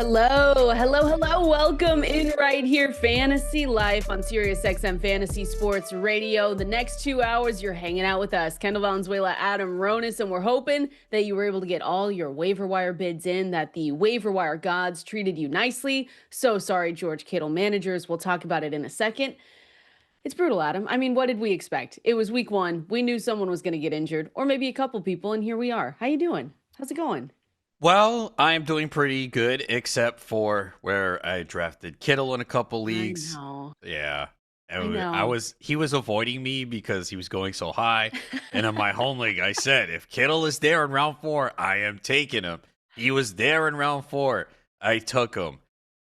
Hello, hello, hello. Welcome in right here, Fantasy Life on Sirius XM Fantasy Sports Radio. The next 2 hours, you're hanging out with us, Kendall, Valenzuela, Adam, Ronis, and we're hoping that you were able to get all your waiver wire bids in, that the waiver wire gods treated you nicely. So sorry, George Kittle managers. We'll talk about it in a second. It's brutal, Adam. I mean, what did we expect? It was week one. We knew someone was going to get injured, or maybe a couple people, and here we are. How you doing? How's it going? Well, I'm doing pretty good, except for where I drafted Kittle in a couple leagues. I know. Yeah. I know. He was avoiding me because he was going so high. And in my home league, I said, if Kittle is there in round 4, I am taking him. He was there in round 4. I took him.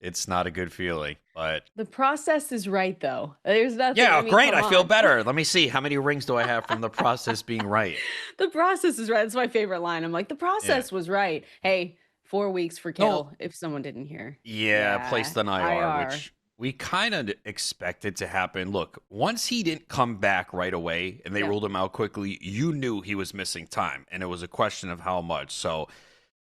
It's not a good feeling, but The process is right, though. There's nothing. yeah, I mean, great. come I feel on. better. Let me see. How many rings do I have from the process being right? The process is right. That's my favorite line. I'm like, the Yeah. process was right. Hey, 4 weeks for No, Kittle, if someone didn't hear. yeah, Yeah, placed on IR, IR. which we kind of expected to happen. Look, once he didn't come back right away and they Yep. ruled him out quickly, you knew he was missing time, and it was a question of how much. So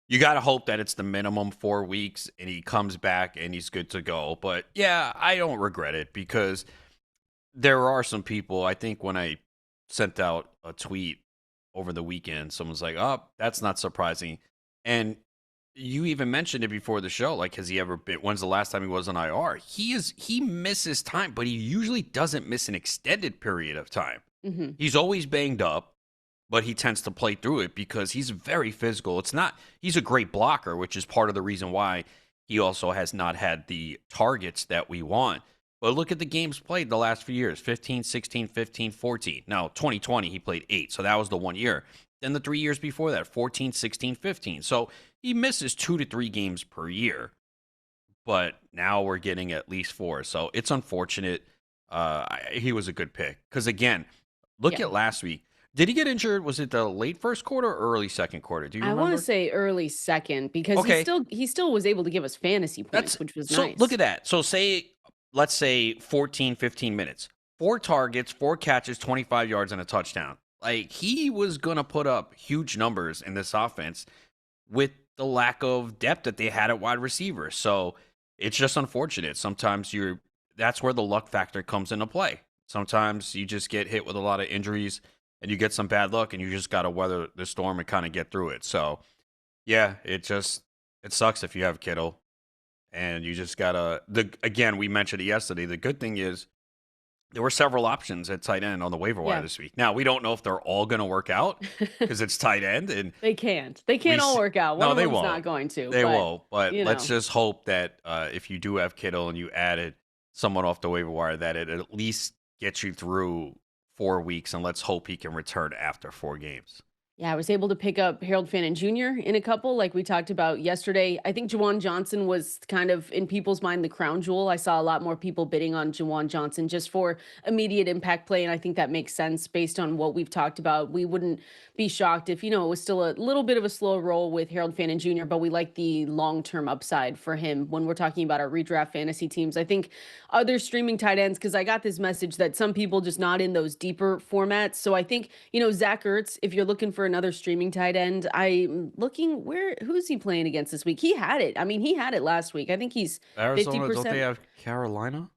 you got to hope that it's the minimum 4 weeks and he comes back and he's good to go. But yeah, I don't regret it because there are some people. I think when I sent out a tweet over the weekend, someone's like, oh, that's not surprising. And you even mentioned it before the show. Like, has he ever been? When's the last time he was on IR? He misses time, but he usually doesn't miss an extended period of time. hmm He's always banged up, but he tends to play through it because he's very physical. He's a great blocker, which is part of the reason why he also has not had the targets that we want. But look at the games played the last few years, 15, 16, 15, 14. Now, 2020, he played 8, so that was the 1 year. Then the 3 years before that, 14, 16, 15. So he misses 2 to 3 games per year, but now we're getting at least 4. So it's unfortunate. He was a good pick because, again, look Yeah. at last week. Did he get injured? Was it the late first quarter or early second quarter? Do you I want to remember? say early second because he Okay, still he still was able to give us fantasy that's points, which was so look nice. at that. So let's say 14, 15 minutes, 4 targets, 4 catches, 25 yards, and a touchdown. Like, he was going to put up huge numbers in this offense with the lack of depth that they had at wide receiver. So it's just unfortunate. Sometimes that's where the luck factor comes into play. Sometimes you just get hit with a lot of injuries and you get some bad luck and you just got to weather the storm and kind of get through it. So yeah, it sucks if you have Kittle and you just gotta again, we mentioned it yesterday. The good thing is there were several options at tight end on the waiver wire Yeah. this week. Now we don't know if they're all going to work out because it's tight end, and They can't. They we can't all s- work out. One no, of they them's won't. not going to, They but won't. But you let's know. just hope that if you do have Kittle and you added someone off the waiver wire, that it at least gets you through 4 weeks, and let's hope he can return after 4 games. Yeah, I was able to pick up Harold Fannin Jr. in a couple, like we talked about yesterday. I think Jauan Johnson was kind of in people's mind the crown jewel. I saw a lot more people bidding on Jauan Johnson just for immediate impact play, and I think that makes sense based on what we've talked about. We wouldn't be shocked if, it was still a little bit of a slow roll with Harold Fannin Jr., but we like the long-term upside for him when we're talking about our redraft fantasy teams. I think other streaming tight ends, because I got this message that some people just not in those deeper formats. So I think, Zach Ertz, if you're looking for another streaming tight end, I'm looking who's he playing against this week? He had it. I mean, he had it last week. I think he's Arizona, don't they 50%. have Carolina?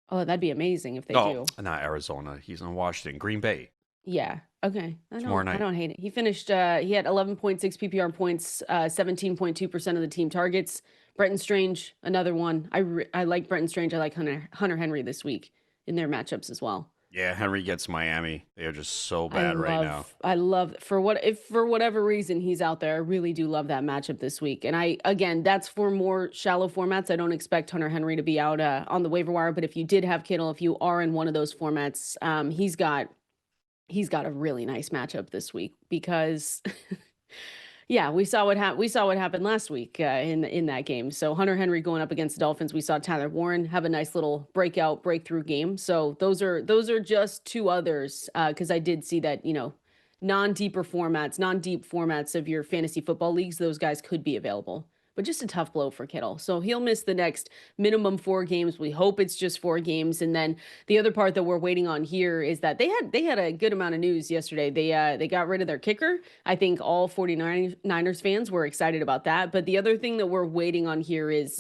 Oh, that'd be amazing if they No, do. not Arizona. He's in Washington. Green Bay. Yeah. Okay. Tomorrow I night. don't hate it. He finished he had 11.6 PPR points, 17.2% of the team targets. Bretton Strange, another one. I like Bretton Strange. I like Hunter Henry this week in their matchups as well. Yeah, Henry gets Miami. They are just so I bad right now. love if for whatever reason he's out there, I really do love that matchup this week. And again, that's for more shallow formats. I don't expect Hunter Henry to be out on the waiver wire, but if you did have Kittle, if you are in one of those formats, he's got a really nice matchup this week because yeah, we saw what happened last week in that game. So Hunter Henry going up against the Dolphins, we saw Tyler Warren have a nice little breakthrough game. So those are just two others because I did see that non-deep formats of your fantasy football leagues, those guys could be available. but just a tough blow for Kittle. So he'll miss the next minimum 4 games. We hope it's just 4 games. And then the other part that we're waiting on here is that they had a good amount of news yesterday. They got rid of their kicker. I think all 49ers fans were excited about that. But the other thing that we're waiting on here is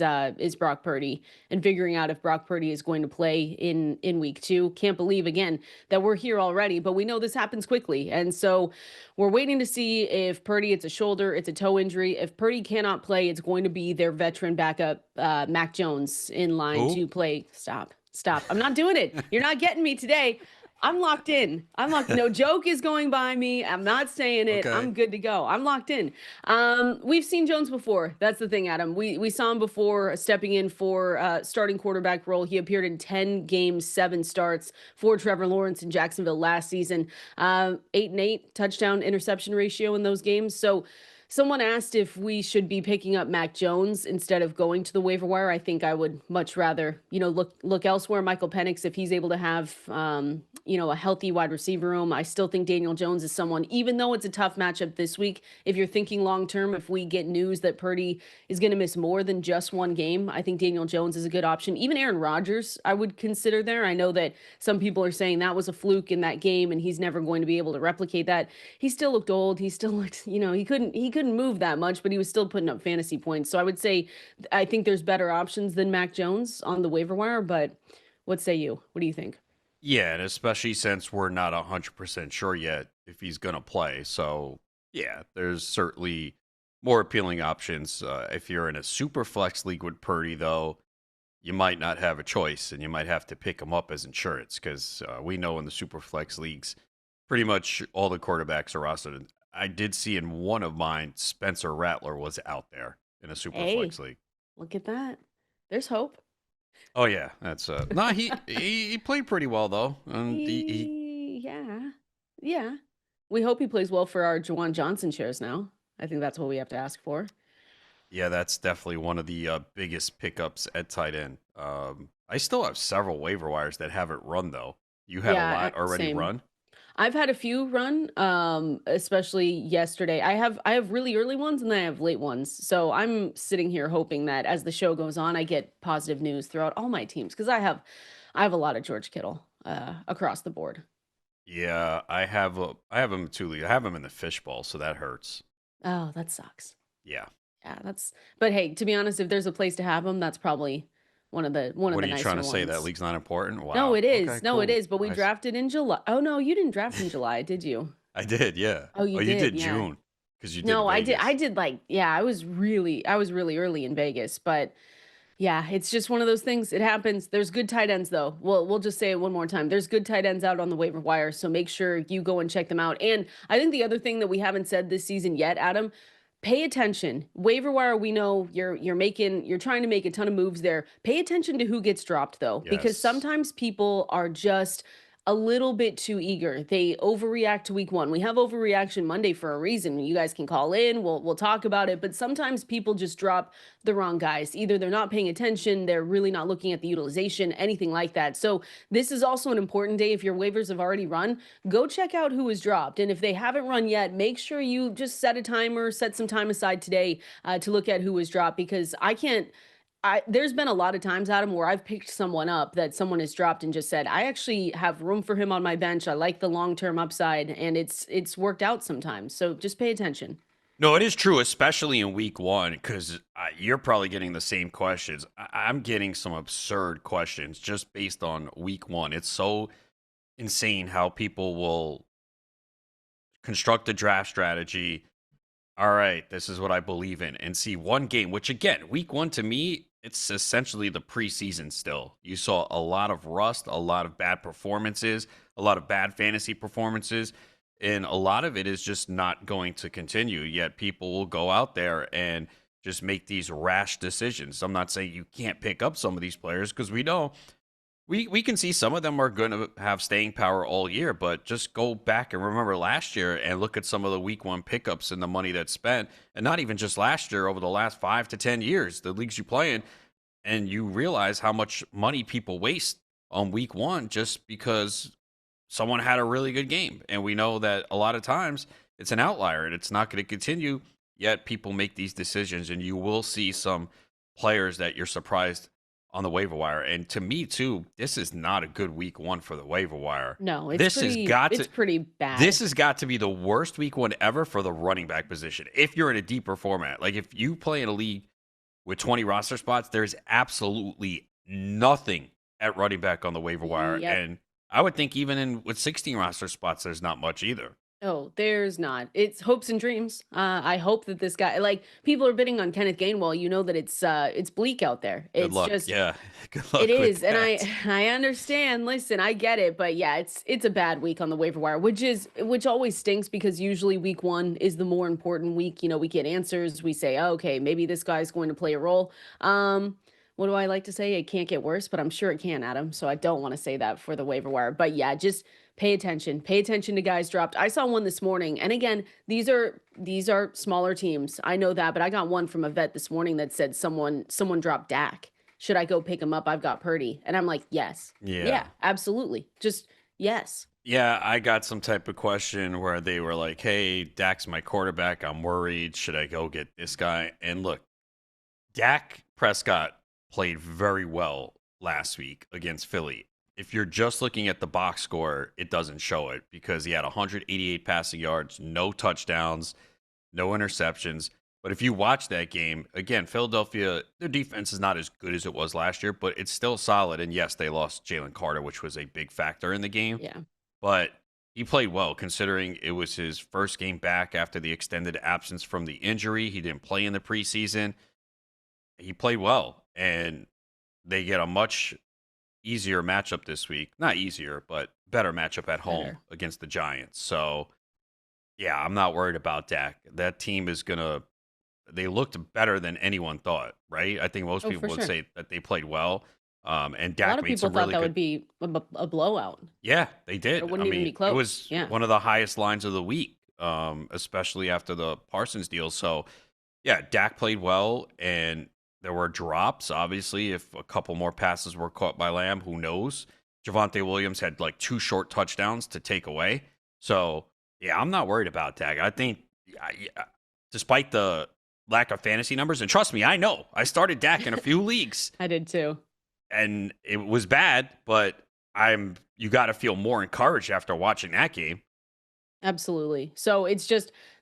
Brock Purdy and figuring out if Brock Purdy is going to play in week 2. Can't believe again that we're here already, but we know this happens quickly. And so we're waiting to see if Purdy, it's a shoulder, it's a toe injury. If Purdy cannot play, it's going to be their veteran backup, Mac Jones, in line Who? to play. Stop. I'm not doing it. You're not getting me today. I'm locked in. No joke is going by me. I'm not saying it. Okay. I'm good to go. I'm locked in. We've seen Jones before. That's the thing, Adam. We saw him before stepping in for starting quarterback role. He appeared in 10 games, 7 starts for Trevor Lawrence in Jacksonville last season. 8-8 touchdown interception ratio in those games. So someone asked if we should be picking up Mac Jones instead of going to the waiver wire. I think I would much rather, look elsewhere. Michael Penix, if he's able to have, a healthy wide receiver room. I still think Daniel Jones is someone, even though it's a tough matchup this week, if you're thinking long term, if we get news that Purdy is going to miss more than just 1 game, I think Daniel Jones is a good option. Even Aaron Rodgers, I would consider there. I know that some people are saying that was a fluke in that game and he's never going to be able to replicate that. He still looked old. He still looked, he couldn't move that much, but he was still putting up fantasy points. So I would say I think there's better options than Mac Jones on the waiver wire, but what say you? What do you think? Yeah, and especially since we're not 100% sure yet if he's going to play. So, yeah, there's certainly more appealing options. If you're in a super flex league with Purdy, though, you might not have a choice and you might have to pick him up as insurance because we know in the super flex leagues, pretty much all the quarterbacks are rostered. I did see in one of mine, Spencer Rattler was out there in a super Hey, flex league. look at that. There's hope. Oh yeah, that's no. He played pretty well though. Yeah. Yeah. We hope he plays well for our Jauan Johnson shares now. I think that's what we have to ask for. Yeah, that's definitely one of the biggest pickups at tight end. I still have several waiver wires that haven't run though. You had a lot already same. run. I've had a few run, especially yesterday. I have really early ones and then I have late ones. So I'm sitting here hoping that as the show goes on, I get positive news throughout all my teams because I have a lot of George Kittle across the board. Yeah, I have him too. I have him in the fishbowl, so that hurts. Oh, that sucks. Yeah. Yeah, but hey, to be honest, if there's a place to have them, that's probably one of What the are you trying nicer to say? That ones. league's not important? No, Wow. it Okay, is. No, it cool. is. But we Nice. drafted in July. Oh no, you didn't draft in July, did you? I did, yeah. Oh, you Oh, you did. did Yeah. June because you did No, I did. I Vegas. did like, yeah, I was really early in Vegas, but yeah, it's just one of those things. It happens. There's good tight ends though. We'll just say it one more time. There's good tight ends out on the waiver wire, so make sure you go and check them out. And I think the other thing that we haven't said this season yet, Adam, pay attention. Waiver wire, we know you're trying to make a ton of moves there. Pay attention to who gets dropped though, because Yes. sometimes people are just a little bit too eager. They overreact to week 1. We have overreaction Monday for a reason. You guys can call in. We'll talk about it, but sometimes people just drop the wrong guys. Either they're not paying attention, they're really not looking at the utilization, anything like that. So this is also an important day. If your waivers have already run, go check out who is dropped. And if they haven't run yet, make sure you just set a timer, set some time aside today to look at who was dropped because there's been a lot of times, Adam, where I've picked someone up that someone has dropped and just said, I actually have room for him on my bench. I like the long-term upside, and it's worked out sometimes. So just pay attention. No, it is true, especially in week 1, because you're probably getting the same questions. I'm getting some absurd questions just based on week 1. It's so insane how people will construct a draft strategy. All right, this is what I believe in, and see one game, which again, week 1 to me, it's essentially the preseason still. You saw a lot of rust, a lot of bad performances, a lot of bad fantasy performances, and a lot of it is just not going to continue. Yet people will go out there and just make these rash decisions. I'm not saying you can't pick up some of these players because we know we can see some of them are going to have staying power all year, but just go back and remember last year and look at some of the week 1 pickups and the money that's spent, and not even just last year, over the last 5 to 10 years, the leagues you play in, and you realize how much money people waste on week 1 just because someone had a really good game. And we know that a lot of times it's an outlier and it's not going to continue. yet people make these decisions, and you will see some players that you're surprised on the waiver wire. And to me, too, this is not a good week one for the waiver wire. No, This has got it's to pretty bad. this has got to be the worst week one ever for the running back position. If you're in a deeper format, like if you play in a league with 20 roster spots, there's absolutely nothing at running back on the waiver wire. Yep. And I would think even with 16 roster spots, there's not much either. Oh, there's not. It's hopes and dreams. I hope that this guy, like people are bidding on Kenneth Gainwell. You know that it's bleak out there. Good It's luck. just Yeah. Good luck it with is, and I that. I understand. Listen, I get it, but yeah, it's a bad week on the waiver wire, which always stinks because usually week one is the more important week. You know, we get answers. We say, oh, okay, maybe this guy's going to play a role. What do I like to say? It can't get worse, but I'm sure it can, Adam. So I don't want to say that for the waiver wire. But yeah, just pay attention. Pay attention to guys dropped. I saw one this morning. And again, these are smaller teams. I know that, but I got one from a vet this morning that said someone dropped Dak. Should I go pick him up? I've got Purdy. And I'm like, yes. Yeah. Yeah, absolutely. Just yes. Yeah, I got some type of question where they were like, hey, Dak's my quarterback. I'm worried. Should I go get this guy? And look, Dak Prescott played very well last week against Philly. If you're just looking at the box score, it doesn't show it because he had 188 passing yards, no touchdowns, no interceptions. But if you watch that game, again, Philadelphia, their defense is not as good as it was last year, but it's still solid. And yes, they lost Jalen Carter, which was a big factor in the game. Yeah. But he played well considering it was his first game back after the extended absence from the injury. He didn't play in the preseason. He played well, and they get a much easier matchup this week. Not easier, but better matchup at home Better. against the Giants. So, yeah, I'm not worried about Dak. That team is going to they looked better than anyone thought, right? I think most Oh, people for would sure. say that they played well. And A lot Dak of made people some thought really that good. would be a blowout. Yeah, they It did. I wouldn't even mean, be it close. was Yeah. one of the highest lines of the week, especially after the Parsons deal. So, yeah, Dak played well, and there were drops. Obviously, if a couple more passes were caught by Lamb, who knows? Javonte Williams had like 2 short touchdowns to take away. So, yeah, I'm not worried about Dak. I think, despite the lack of fantasy numbers, and trust me, I know I started Dak in a few leagues, I did too. and it was bad, but you got to feel more encouraged after watching that game. Absolutely. So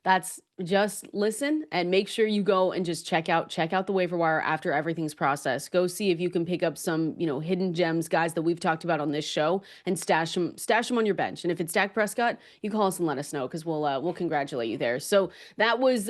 that's just listen and make sure you go and just check out the waiver wire after everything's processed. Go see if you can pick up some, hidden gems, guys that we've talked about on this show and stash them on your bench. And if it's Dak Prescott, you call us and let us know because we'll congratulate you there. So that was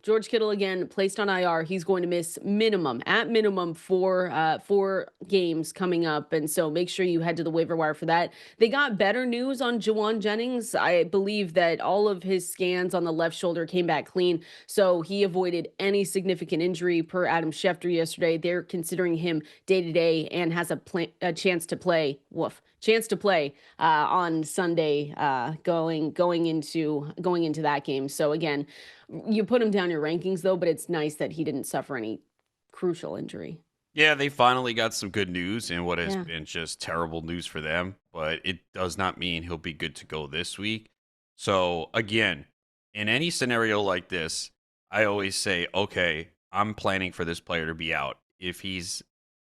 George Kittle again placed on IR. He's going to miss at minimum four games coming up. And so make sure you head to the waiver wire for that. They got better news on Jauan Jennings. I believe that all of his scans on the left shoulder came back clean. So he avoided any significant injury per Adam Schefter yesterday. They're considering him day to day and has a chance to play. On Sunday, going into that game. So again, you put him down your rankings though, but it's nice that he didn't suffer any crucial injury. Yeah, they finally got some good news in what has Yeah. been just terrible news for them, but it does not mean he'll be good to go this week. So, again, in any scenario like this, I always say, okay, I'm planning for this player to be out. If he's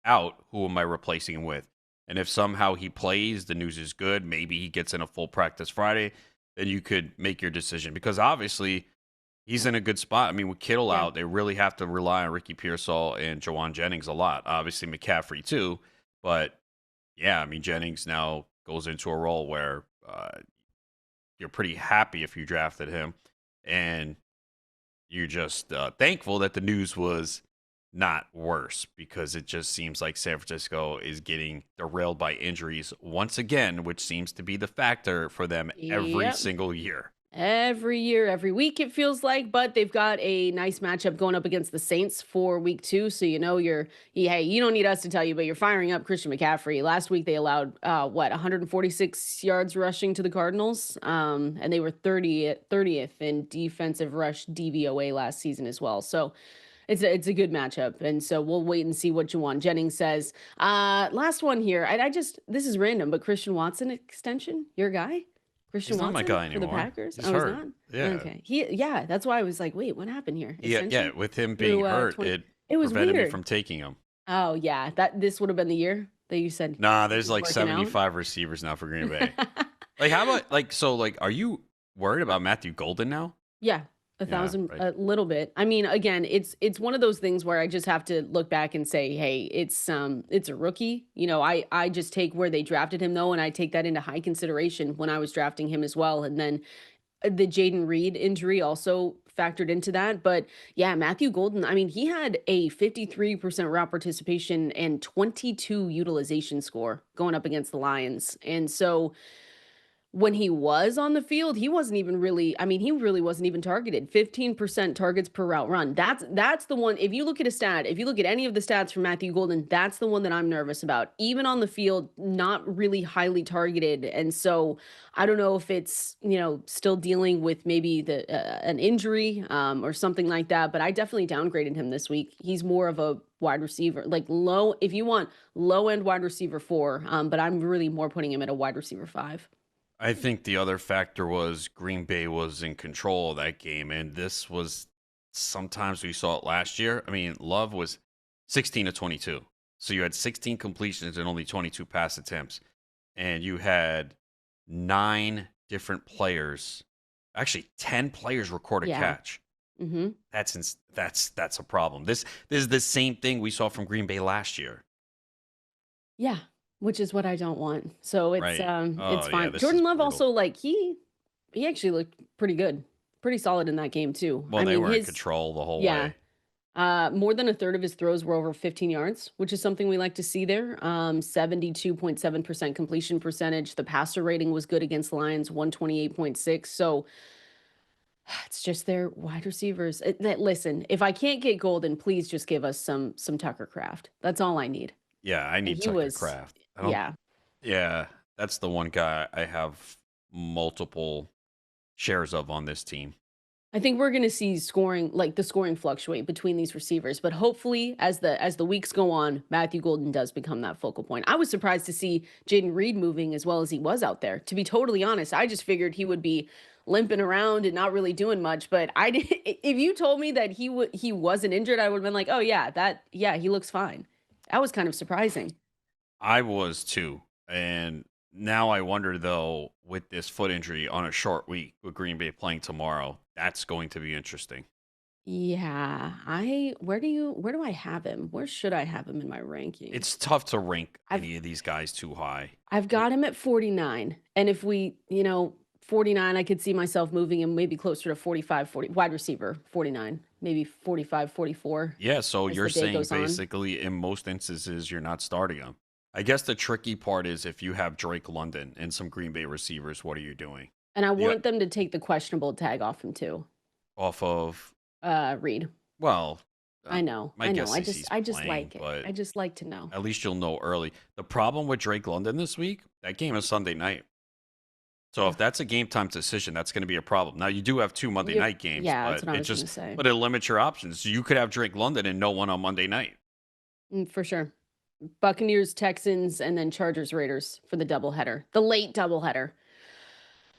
out, who am I replacing him with? And if somehow he plays, the news is good. Maybe he gets in a full practice Friday, then you could make your decision because obviously he's in a good spot. I mean, with Kittle Yeah. out, they really have to rely on Ricky Pearsall and Jauan Jennings a lot. Obviously, McCaffrey too. But yeah, I mean, Jennings now goes into a role where you're pretty happy if you drafted him. And you're just thankful that the news was not worse because it just seems like San Francisco is getting derailed by injuries once again, which seems to be the factor for them every Yep. single year. Every year, every week, it feels like, but they've got a nice matchup going up against the Saints for week 2. So, hey, you don't need us to tell you, but you're firing up Christian McCaffrey. Last week, they allowed, 146 yards rushing to the Cardinals. And they were 30th in defensive rush DVOA last season as well. So, it's a good matchup. And so we'll wait and see what Jauan Jennings says. Last one here. This is random, but Christian Watson extension, your guy? Christian He's not my Watson guy for the anymore. Packers? He's Oh, he's hurt. not? Yeah. Okay. Yeah, that's why I was like, wait, what happened here? Yeah. Ascension With him being through hurt, 20. it It was prevented me weird. from taking him. Oh, yeah. This would have been the year that you said Nah, he there's was like working out. 75 receivers now for Green Bay. Like, how about are you worried about Matthew Golden now? Yeah, Yeah, right. a little bit. I mean, again, it's one of those things where I just have to look back and say, hey, it's a rookie. I just take where they drafted him though, and I take that into high consideration when I was drafting him as well. And then the Jaden Reed injury also factored into that. But yeah, Matthew Golden, I mean, he had a 53% route participation and 22 utilization score going up against the Lions. And so when he was on the field, he wasn't even really, I mean, he really wasn't even targeted. 15% targets per route run. That's the one. If you look at a stat, if you look at any of the stats from Matthew Golden, that's the one that I'm nervous about. Even on the field, not really highly targeted. And so I don't know if it's, still dealing with maybe an injury or something like that, but I definitely downgraded him this week. He's more of a wide receiver, like low, if you want low end wide receiver 4, but I'm really more putting him at a wide receiver 5. I think the other factor was Green Bay was in control of that game, and this was sometimes we saw it last year. I mean, Love was 16 to 22. So you had 16 completions and only 22 pass attempts. And you had 9 different players, actually 10 players record a catch. Mm-hmm. That's a problem. This is the same thing we saw from Green Bay last year. Yeah, which is what I don't want. So it's Right. it's Oh, fine. this Jordan is Love brutal. also he actually looked pretty good. Pretty solid in that game too. Well, I they mean were in control the whole yeah. way. More than a third of his throws were over 15 yards, which is something we like to see there. 72.7% completion percentage. The passer rating was good against the Lions, 128.6. So it's just their wide receivers. Listen, if I can't get Golden, please just give us some Tucker Craft. That's all I need. Yeah, I And need he Tucker was, Craft. yeah. Yeah, that's the one guy I have multiple shares of on this team. I think we're going to see the scoring fluctuate between these receivers, but hopefully as the weeks go on, Matthew Golden does become that focal point. I was surprised to see Jaden Reed moving as well as he was out there. To be totally honest, I just figured he would be limping around and not really doing much, but I did if you told me that he wasn't injured, I would have been like, "Oh yeah, he looks fine." That was kind of surprising. I was too. And now I wonder though, with this foot injury on a short week with Green Bay playing tomorrow, that's going to be interesting. Yeah, where do I have him? Where should I have him in my rankings? It's tough to rank I've any of these guys too high. I've got him at 49. And if 49, I could see myself moving him maybe closer to 45, 40, wide receiver, 49, maybe 45, 44 Yeah, so as you're the day saying goes on. basically in most instances you're not starting them. I guess the tricky part is if you have Drake London and some Green Bay receivers, what are you doing? And I Yeah, want them to take the questionable tag off him too. off of Reed. well, I know. my I know. guess is he's I just playing, like it. but I just like to know. at least you'll know early. The problem with Drake London this week, that game is Sunday night. So if that's a game time decision, that's going to be a problem. Now you do have 2 Monday night games, Yeah, that's but what I it was going to just say. but it limits your options. So you could have Drake London and no one on Monday night. For sure. Buccaneers, Texans, and then Chargers, Raiders for the doubleheader. The late doubleheader.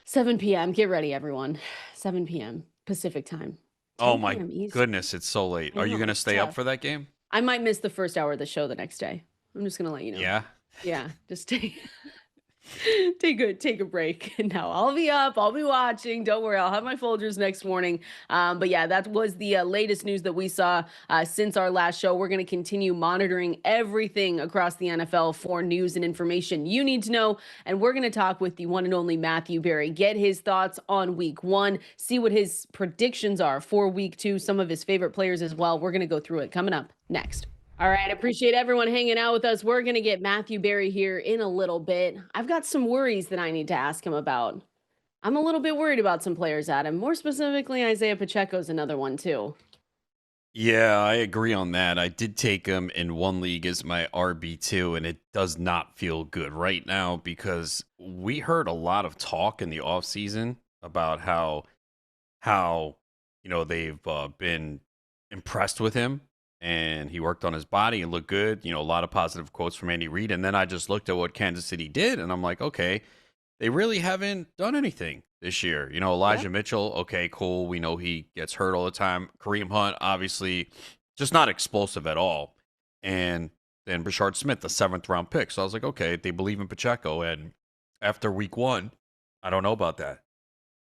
7 p.m. Get ready, everyone. 7 p.m. Pacific time. Oh 10 my p.m. Eastern. goodness, it's so late. I Are you know, going to it's stay up tough. for that game? I might miss the first hour of the show the next day. I'm just gonna let you know. Yeah. Yeah, just take a break. No, I'll be up. I'll be watching. Don't worry. I'll have my Folgers next morning. But yeah, that was the latest news that we saw since our last show. We're going to continue monitoring everything across the NFL for news and information you need to know. And we're going to talk with the one and only Matthew Berry, get his thoughts on week 1, see what his predictions are for week 2, some of his favorite players as well. We're going to go through it coming up next. All right. Appreciate everyone hanging out with us. We're going to get Matthew Berry here in a little bit. I've got some worries that I need to ask him about. I'm a little bit worried about some players, Adam. More specifically, Isiah Pacheco is another one, too. Yeah, I agree on that. I did take him in one league as my RB2, and it does not feel good right now because we heard a lot of talk in the offseason about how they've been impressed with him and he worked on his body and looked good. A lot of positive quotes from Andy Reid. And then I just looked at what Kansas City did, and I'm like, okay, they really haven't done anything this year. You know, Yeah. Elijah Mitchell, okay, cool. We know he gets hurt all the time. Kareem Hunt, obviously, just not explosive at all. And then Brashard Smith, the 7th-round pick. So I was like, okay, they believe in Pacheco. And after week 1, I don't know about that.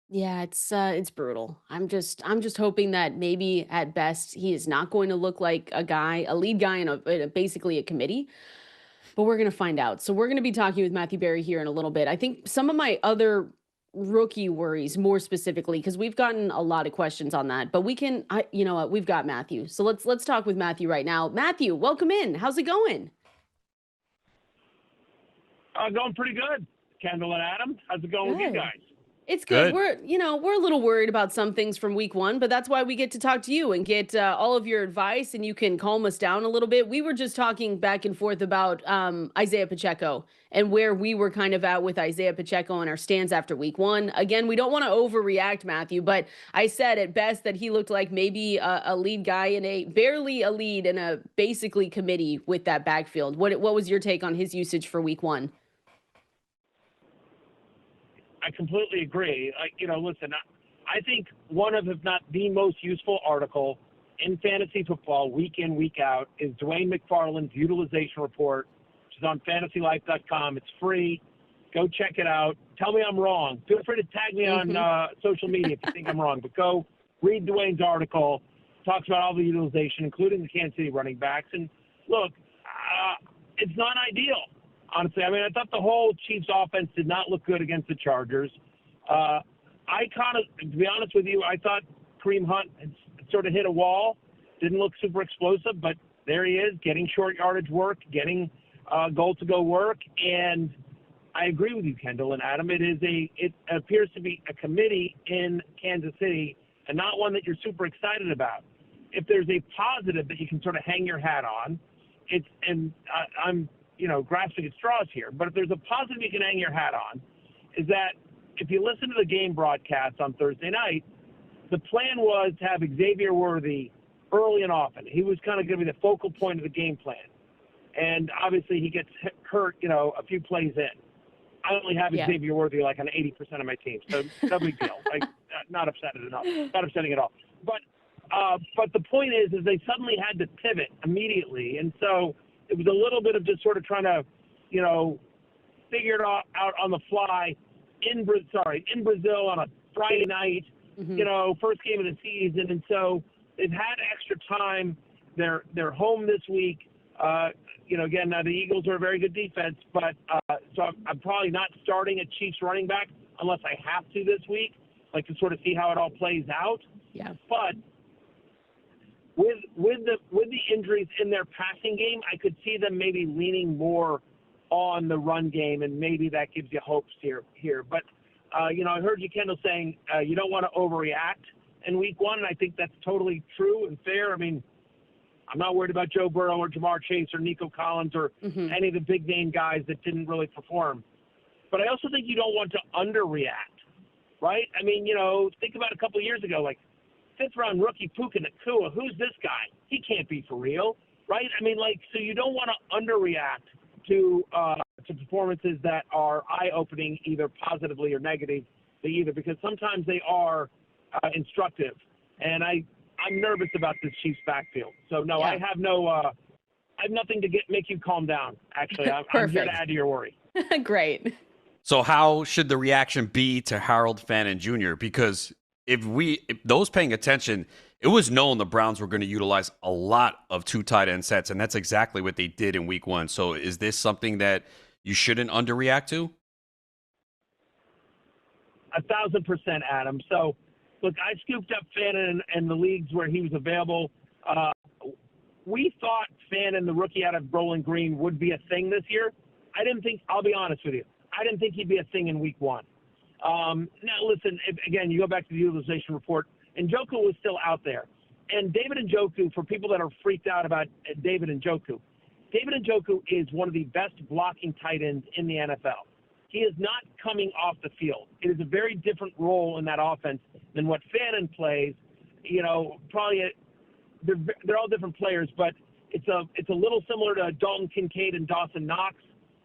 Yeah, it's brutal. I'm just hoping that maybe at best he is not going to look like a lead guy in a basically a committee, but we're going to find out. So we're going to be talking with Matthew Berry here in a little bit. I think some of my other rookie worries more specifically because we've gotten a lot of questions on that, but you know what, we've got Matthew. So let's talk with Matthew right now. Matthew, welcome in. How's it going? Going pretty good, Kendall and Adam. How's it going with you Good. guys? It's good. Good. We're a little worried about some things from week 1, but that's why we get to talk to you and get all of your advice, and you can calm us down a little bit. We were just talking back and forth about Isiah Pacheco and where we were kind of at with Isiah Pacheco and our stands after week 1. Again, we don't want to overreact, Matthew, but I said at best that he looked like maybe a lead guy barely a lead in a basically committee with that backfield. What was your take on his usage for week 1? I completely agree. Listen, I think one of, if not the most useful article in fantasy football, week in, week out, is Dwayne McFarland's utilization report, which is on fantasylife.com. It's free. Go check it out. Tell me I'm wrong. Feel free to tag me on social media if you think I'm wrong. But go read Dwayne's article. Talks about all the utilization, including the Kansas City running backs. And look, it's not ideal. Honestly, I mean, I thought the whole Chiefs offense did not look good against the Chargers. To be honest with you, I thought Kareem Hunt had sort of hit a wall. Didn't look super explosive, but there he is, getting short yardage work, getting goal-to-go work. And I agree with you, Kendall and Adam. It appears to be a committee in Kansas City and not one that you're super excited about. If there's a positive that you can sort of hang your hat on, I'm grasping at straws here. But if there's a positive you can hang your hat on, is that if you listen to the game broadcast on Thursday night, the plan was to have Xavier Worthy early and often. He was kind of going to be the focal point of the game plan. And obviously he gets hurt, a few plays in. I only have Xavier Worthy like on 80% of my team, so no big deal. Like, not upsetting at all. But the point is they suddenly had to pivot immediately, and so it was a little bit of just sort of trying to, figure it out on the fly in Brazil on a Friday night, first game of the season. And so they've had extra time. They're home this week. Again, now the Eagles are a very good defense, but so I'm probably not starting a Chiefs running back unless I have to this week, like to sort of see how it all plays out. Yeah. But with the injuries in their passing game, I could see them maybe leaning more on the run game, and maybe that gives you hopes here. But I heard you, Kendall, saying you don't want to overreact in week 1, and I think that's totally true and fair. I mean, I'm not worried about Joe Burrow or Jamar Chase or Nico Collins or any of the big name guys that didn't really perform. But I also think you don't want to underreact, right? I mean, think about a couple of years ago, like 5th-round rookie Puka Nacua. Who's this guy? He can't be for real, right? I mean, so you don't want to underreact to performances that are eye-opening, either positively or negatively, either, because sometimes they are instructive. And I'm nervous about this Chiefs backfield. So no, I have nothing to make you calm down. Actually, I'm here to add to your worry. Great. So how should the reaction be to Harold Fannin Jr.? Because if those paying attention, it was known the Browns were going to utilize a lot of 2 tight end sets, and that's exactly what they did in week 1. So is this something that you shouldn't underreact to? 1,000%, Adam. So, look, I scooped up Fannin in the leagues where he was available. We thought Fannin, the rookie out of Bowling Green, would be a thing this year. I'll be honest with you, I didn't think he'd be a thing in week 1. Now, listen, again, you go back to the utilization report, Njoku was still out there. And David Njoku, for people that are freaked out about David Njoku is one of the best blocking tight ends in the NFL. He is not coming off the field. It is a very different role in that offense than what Fannin plays. They're all different players, but it's a little similar to Dalton Kincaid and Dawson Knox.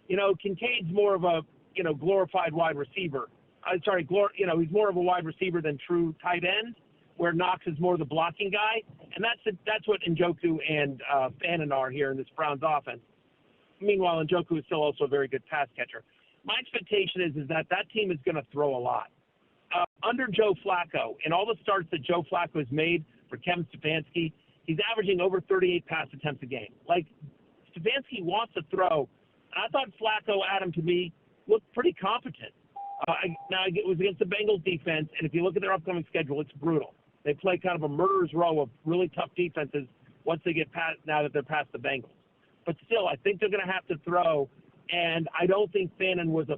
Kincaid's more of a glorified wide receiver. He's more of a wide receiver than true tight end, where Knox is more the blocking guy. And that's what Njoku and Fannin are here in this Browns offense. Meanwhile, Njoku is still also a very good pass catcher. My expectation is that team is going to throw a lot. Under Joe Flacco, and all the starts that Joe Flacco has made for Kevin Stefanski, he's averaging over 38 pass attempts a game. Like, Stefanski wants to throw. And I thought Flacco, Adam, to me, looked pretty competent. Now, it was against the Bengals defense, and if you look at their upcoming schedule, it's brutal. They play kind of a murderer's row of really tough defenses once they get past, now that they're past the Bengals. But still, I think they're going to have to throw, and I don't think Fannin was a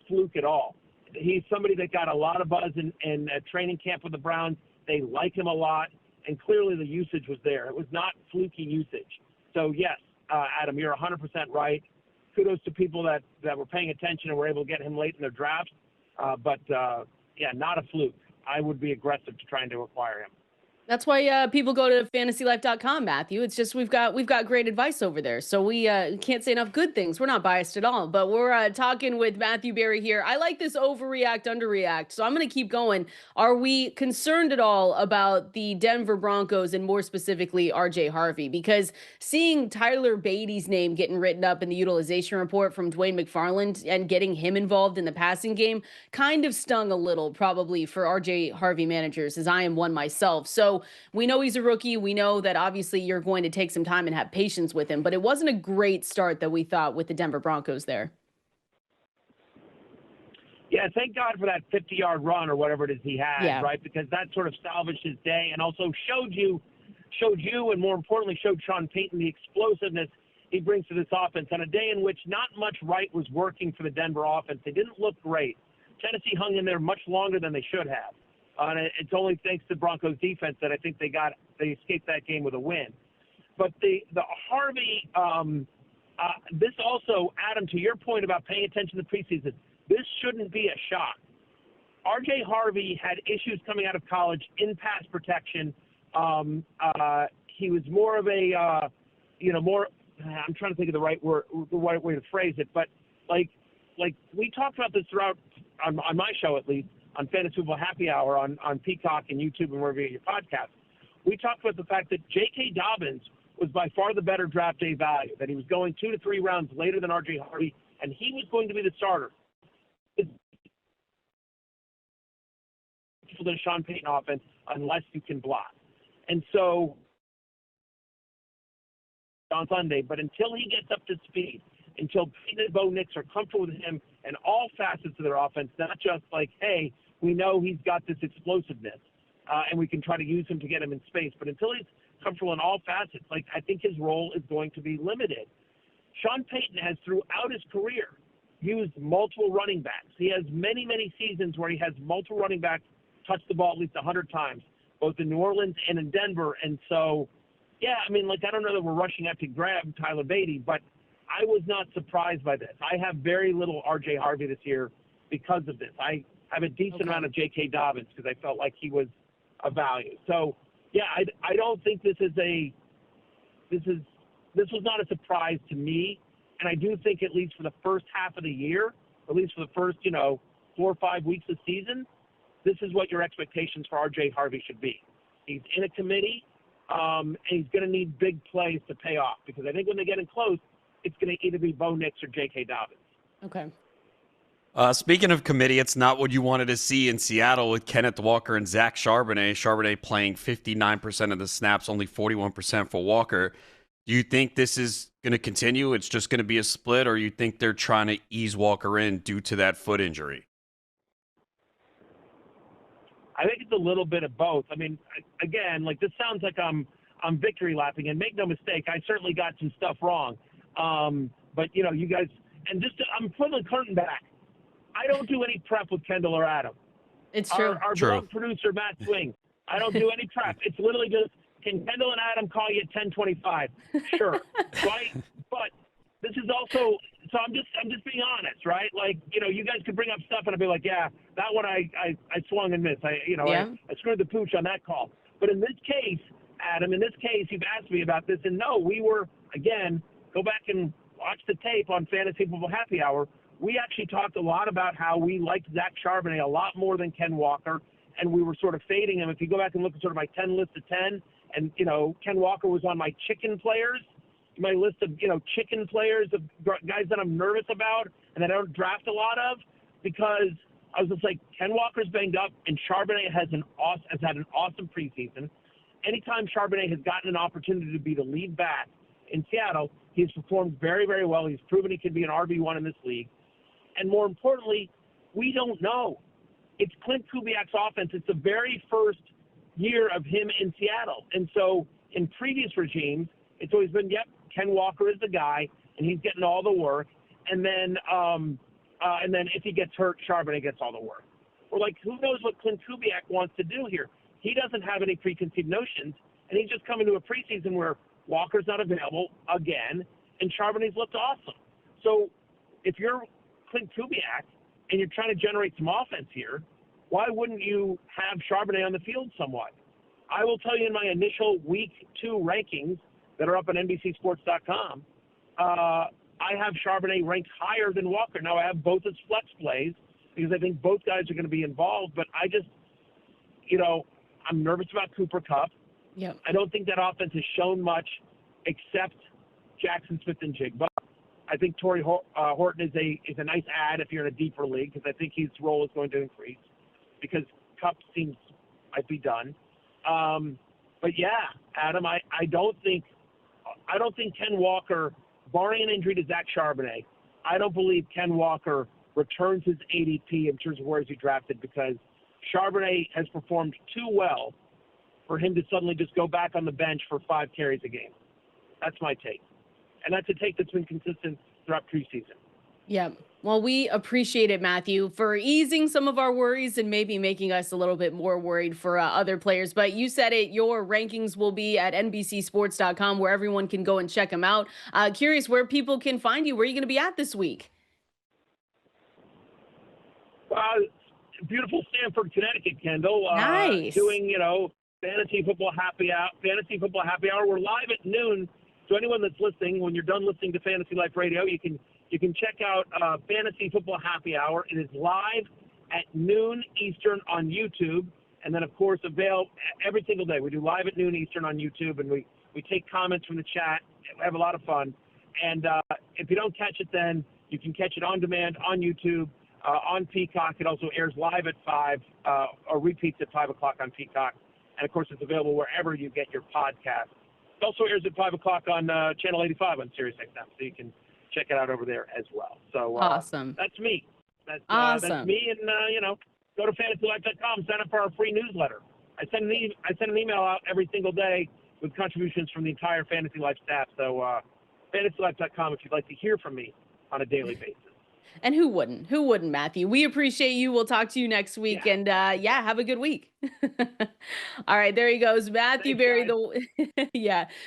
fluke at all. He's somebody that got a lot of buzz in training camp with the Browns. They like him a lot, and clearly the usage was there. It was not fluky usage. So, yes, Adam, you're 100% right. Kudos to people that were paying attention and were able to get him late in their drafts. But not a fluke. I would be aggressive to trying to acquire him. That's why people go to fantasylife.com, Matthew. It's just we've got great advice over there. So we can't say enough good things. We're not biased at all, but we're talking with Matthew Berry here. I like this overreact, underreact. So I'm going to keep going. Are we concerned at all about the Denver Broncos and more specifically RJ Harvey? Because seeing Tyler Beatty's name getting written up in the utilization report from Dwayne McFarland and getting him involved in the passing game kind of stung a little probably for RJ Harvey managers, as I am one myself. So we know he's a rookie. We know that obviously you're going to take some time and have patience with him, but it wasn't a great start that we thought with the Denver Broncos there. Yeah, thank God for that 50-yard run or whatever it is he had, right? Because that sort of salvaged his day and also showed you, and more importantly, showed Sean Payton the explosiveness he brings to this offense on a day in which not much right was working for the Denver offense. They didn't look great. Tennessee hung in there much longer than they should have. And it's only thanks to Broncos defense that I think they escaped that game with a win. But the Harvey, this also, Adam, to your point about paying attention to preseason, this shouldn't be a shock. RJ Harvey had issues coming out of college in pass protection. He was more of a, I'm trying to think of the right way to phrase it, but like we talked about this throughout on my show at least. On Fantasy Football Happy Hour on Peacock and YouTube and wherever you get your podcast. We talked about the fact that J.K. Dobbins was by far the better draft day value, that he was going 2 to 3 rounds later than R.J. Harvey, and he was going to be the starter. It's for the Sean Payton offense unless you can block. And so on Sunday, but until he gets up to speed, until Payton and Bo Nix are comfortable with him and all facets of their offense, not just like, hey, we know he's got this explosiveness, and we can try to use him to get him in space. But until he's comfortable in all facets, I think his role is going to be limited. Sean Payton has, throughout his career, used multiple running backs. He has many, many seasons where he has multiple running backs touch the ball at least 100 times, both in New Orleans and in Denver. And so, I don't know that we're rushing out to grab Tyler Beatty, but I was not surprised by this. I have very little R.J. Harvey this year because of this. I have a decent amount of J.K. Dobbins because I felt like he was a value. So, I don't think this was not a surprise to me. And I do think at least for the first half of the year, at least for the first, 4 or 5 weeks of season, this is what your expectations for R.J. Harvey should be. He's in a committee, and he's going to need big plays to pay off because I think when they get in close, it's going to either be Bo Nix or J.K. Dobbins. Okay. Speaking of committee, it's not what you wanted to see in Seattle with Kenneth Walker and Zach Charbonnet. Charbonnet playing 59% of the snaps, only 41% for Walker. Do you think this is going to continue? It's just going to be a split, or you think they're trying to ease Walker in due to that foot injury? I think it's a little bit of both. Again, this sounds like I'm victory lapping, and make no mistake, I certainly got some stuff wrong. But you guys, and I'm pulling the curtain back. I don't do any prep with Kendall or Adam. It's true. Our beloved producer, Matt Swing. I don't do any prep. It's literally just, can Kendall and Adam call you at 10:25? Sure. Right? But this is also, so I'm just being honest, right? You guys could bring up stuff and I'd be like, yeah, that one I swung and missed. I screwed the pooch on that call. But in this case, Adam, you've asked me about this, and no, we were, again, go back and watch the tape on Fantasy Football Happy Hour. we actually talked a lot about how we liked Zach Charbonnet a lot more than Ken Walker, and we were sort of fading him. If you go back and look at sort of my 10 list of 10, and, Ken Walker was on my chicken players, my list of, chicken players, of guys that I'm nervous about and that I don't draft a lot of, because I was just like, Ken Walker's banged up, and Charbonnet has had an awesome preseason. Anytime Charbonnet has gotten an opportunity to be the lead back in Seattle, he's performed very, very well. He's proven he can be an RB1 in this league. And more importantly, we don't know. It's Clint Kubiak's offense. It's the very first year of him in Seattle. And so in previous regimes, it's always been, yep, Ken Walker is the guy, and he's getting all the work. And then if he gets hurt, Charbonnet gets all the work. We're like, who knows what Clint Kubiak wants to do here? He doesn't have any preconceived notions, and he's just coming to a preseason where Walker's not available again, and Charbonnet's looked awesome. So if you're Clint Kubiak and you're trying to generate some offense here, why wouldn't you have Charbonnet on the field somewhat? I will tell you in my initial week 2 rankings that are up on NBCSports.com, I have Charbonnet ranked higher than Walker. Now, I have both as flex plays because I think both guys are going to be involved, but I just, I'm nervous about Cooper Kupp. Yep. I don't think that offense has shown much except Jackson Smith and Jigba. I think Torrey Horton is a nice add if you're in a deeper league, because I think his role is going to increase because Kupp might be done. But yeah, Adam, I don't think Ken Walker, barring an injury to Zach Charbonnet, I don't believe Ken Walker returns his ADP in terms of where is he drafted, because Charbonnet has performed too well for him to suddenly just go back on the bench for 5 carries a game. That's my take. And that's a take that's been consistent throughout preseason. Yeah. Well, we appreciate it, Matthew, for easing some of our worries and maybe making us a little bit more worried for other players. But you said it, your rankings will be at NBCSports.com, where everyone can go and check them out. Curious where people can find you. Where are you going to be at this week? Beautiful Stamford, Connecticut, Kendall. Nice. Doing, fantasy football happy hour. We're live at noon. So anyone that's listening, when you're done listening to Fantasy Life Radio, you can check out Fantasy Football Happy Hour. It is live at noon Eastern on YouTube, and then of course available every single day. We do live at noon Eastern on YouTube, and we take comments from the chat. We have a lot of fun. And if you don't catch it, then you can catch it on demand on YouTube, on Peacock. It also airs live at 5, or repeats at 5 o'clock on Peacock, and of course it's available wherever you get your podcast. It also airs at 5 o'clock on Channel 85 on Sirius XM, so you can check it out over there as well. So awesome. That's me. Awesome. That's me, and go to fantasylife.com, sign up for our free newsletter. I send an email out every single day with contributions from the entire Fantasy Life staff. So fantasylife.com if you'd like to hear from me on a daily basis. And who wouldn't? Who wouldn't, Matthew? We appreciate you. We'll talk to you next week. Yeah. And have a good week. All right, there he goes. Matthew Berry, the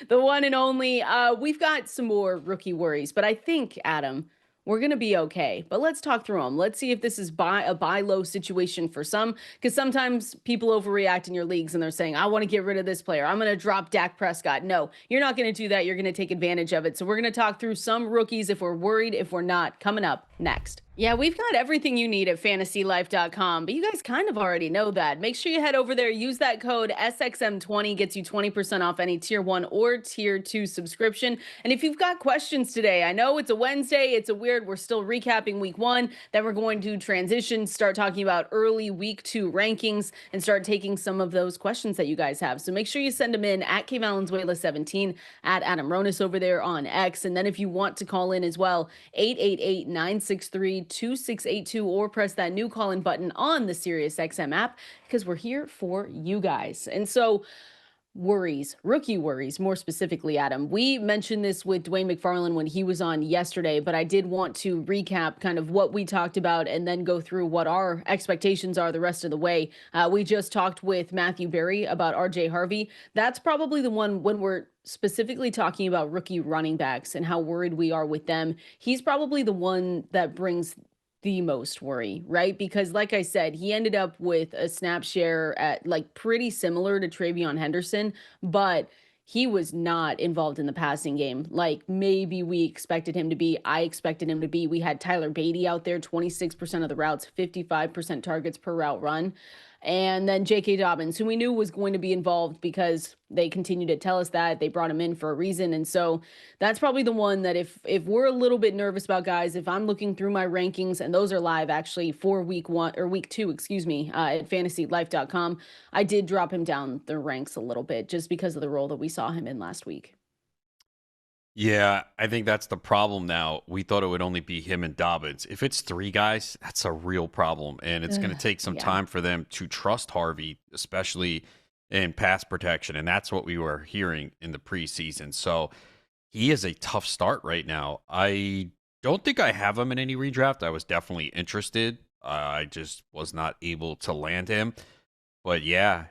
one and only. We've got some more rookie worries, but I think, Adam, we're going to be okay. But let's talk through them. Let's see if this is a buy low situation for some, because sometimes people overreact in your leagues and they're saying, I want to get rid of this player. I'm going to drop Dak Prescott. No, you're not going to do that. You're going to take advantage of it. So we're going to talk through some rookies if we're worried, if we're not, coming up next. Yeah, we've got everything you need at fantasylife.com, but you guys kind of already know that. Make sure you head over there, use that code SXM20, gets you 20% off any tier 1 or tier 2 subscription. And if you've got questions today, I know it's a Wednesday, we're still recapping week 1, then we're going to transition, start talking about early week 2 rankings, and start taking some of those questions that you guys have. So make sure you send them in at Valenzuela17, at Adam Ronis over there on X. And then if you want to call in as well, 888-963-2682, or press that new call-in button on the Sirius XM app, because we're here for you guys. And so rookie worries, more specifically, Adam. We mentioned this with Dwayne McFarland when he was on yesterday, but I did want to recap kind of what we talked about and then go through what our expectations are the rest of the way. We just talked with Matthew Berry about RJ Harvey. That's probably the one when we're specifically talking about rookie running backs and how worried we are with them. He's probably the one that brings the most worry, right? Because like I said, he ended up with a snap share at pretty similar to TreVeyon Henderson, but he was not involved in the passing game like maybe we expected him to be. I expected him to be. We had Tyler Beatty out there, 26% of the routes, 55% targets per route run. And then J.K. Dobbins, who we knew was going to be involved because they continue to tell us that they brought him in for a reason. And so that's probably the one that if we're a little bit nervous about guys, if I'm looking through my rankings, and those are live actually for week 2, excuse me, at fantasylife.com, I did drop him down the ranks a little bit just because of the role that we saw him in last week. Yeah, I think that's the problem now. We thought it would only be him and Dobbins. If it's three guys, that's a real problem. And it's going to take some Yeah. time for them to trust Harvey, especially in pass protection. And that's what we were hearing in the preseason. So he is a tough start right now. I don't think I have him in any redraft. I was definitely interested. I just was not able to land him. But yeah,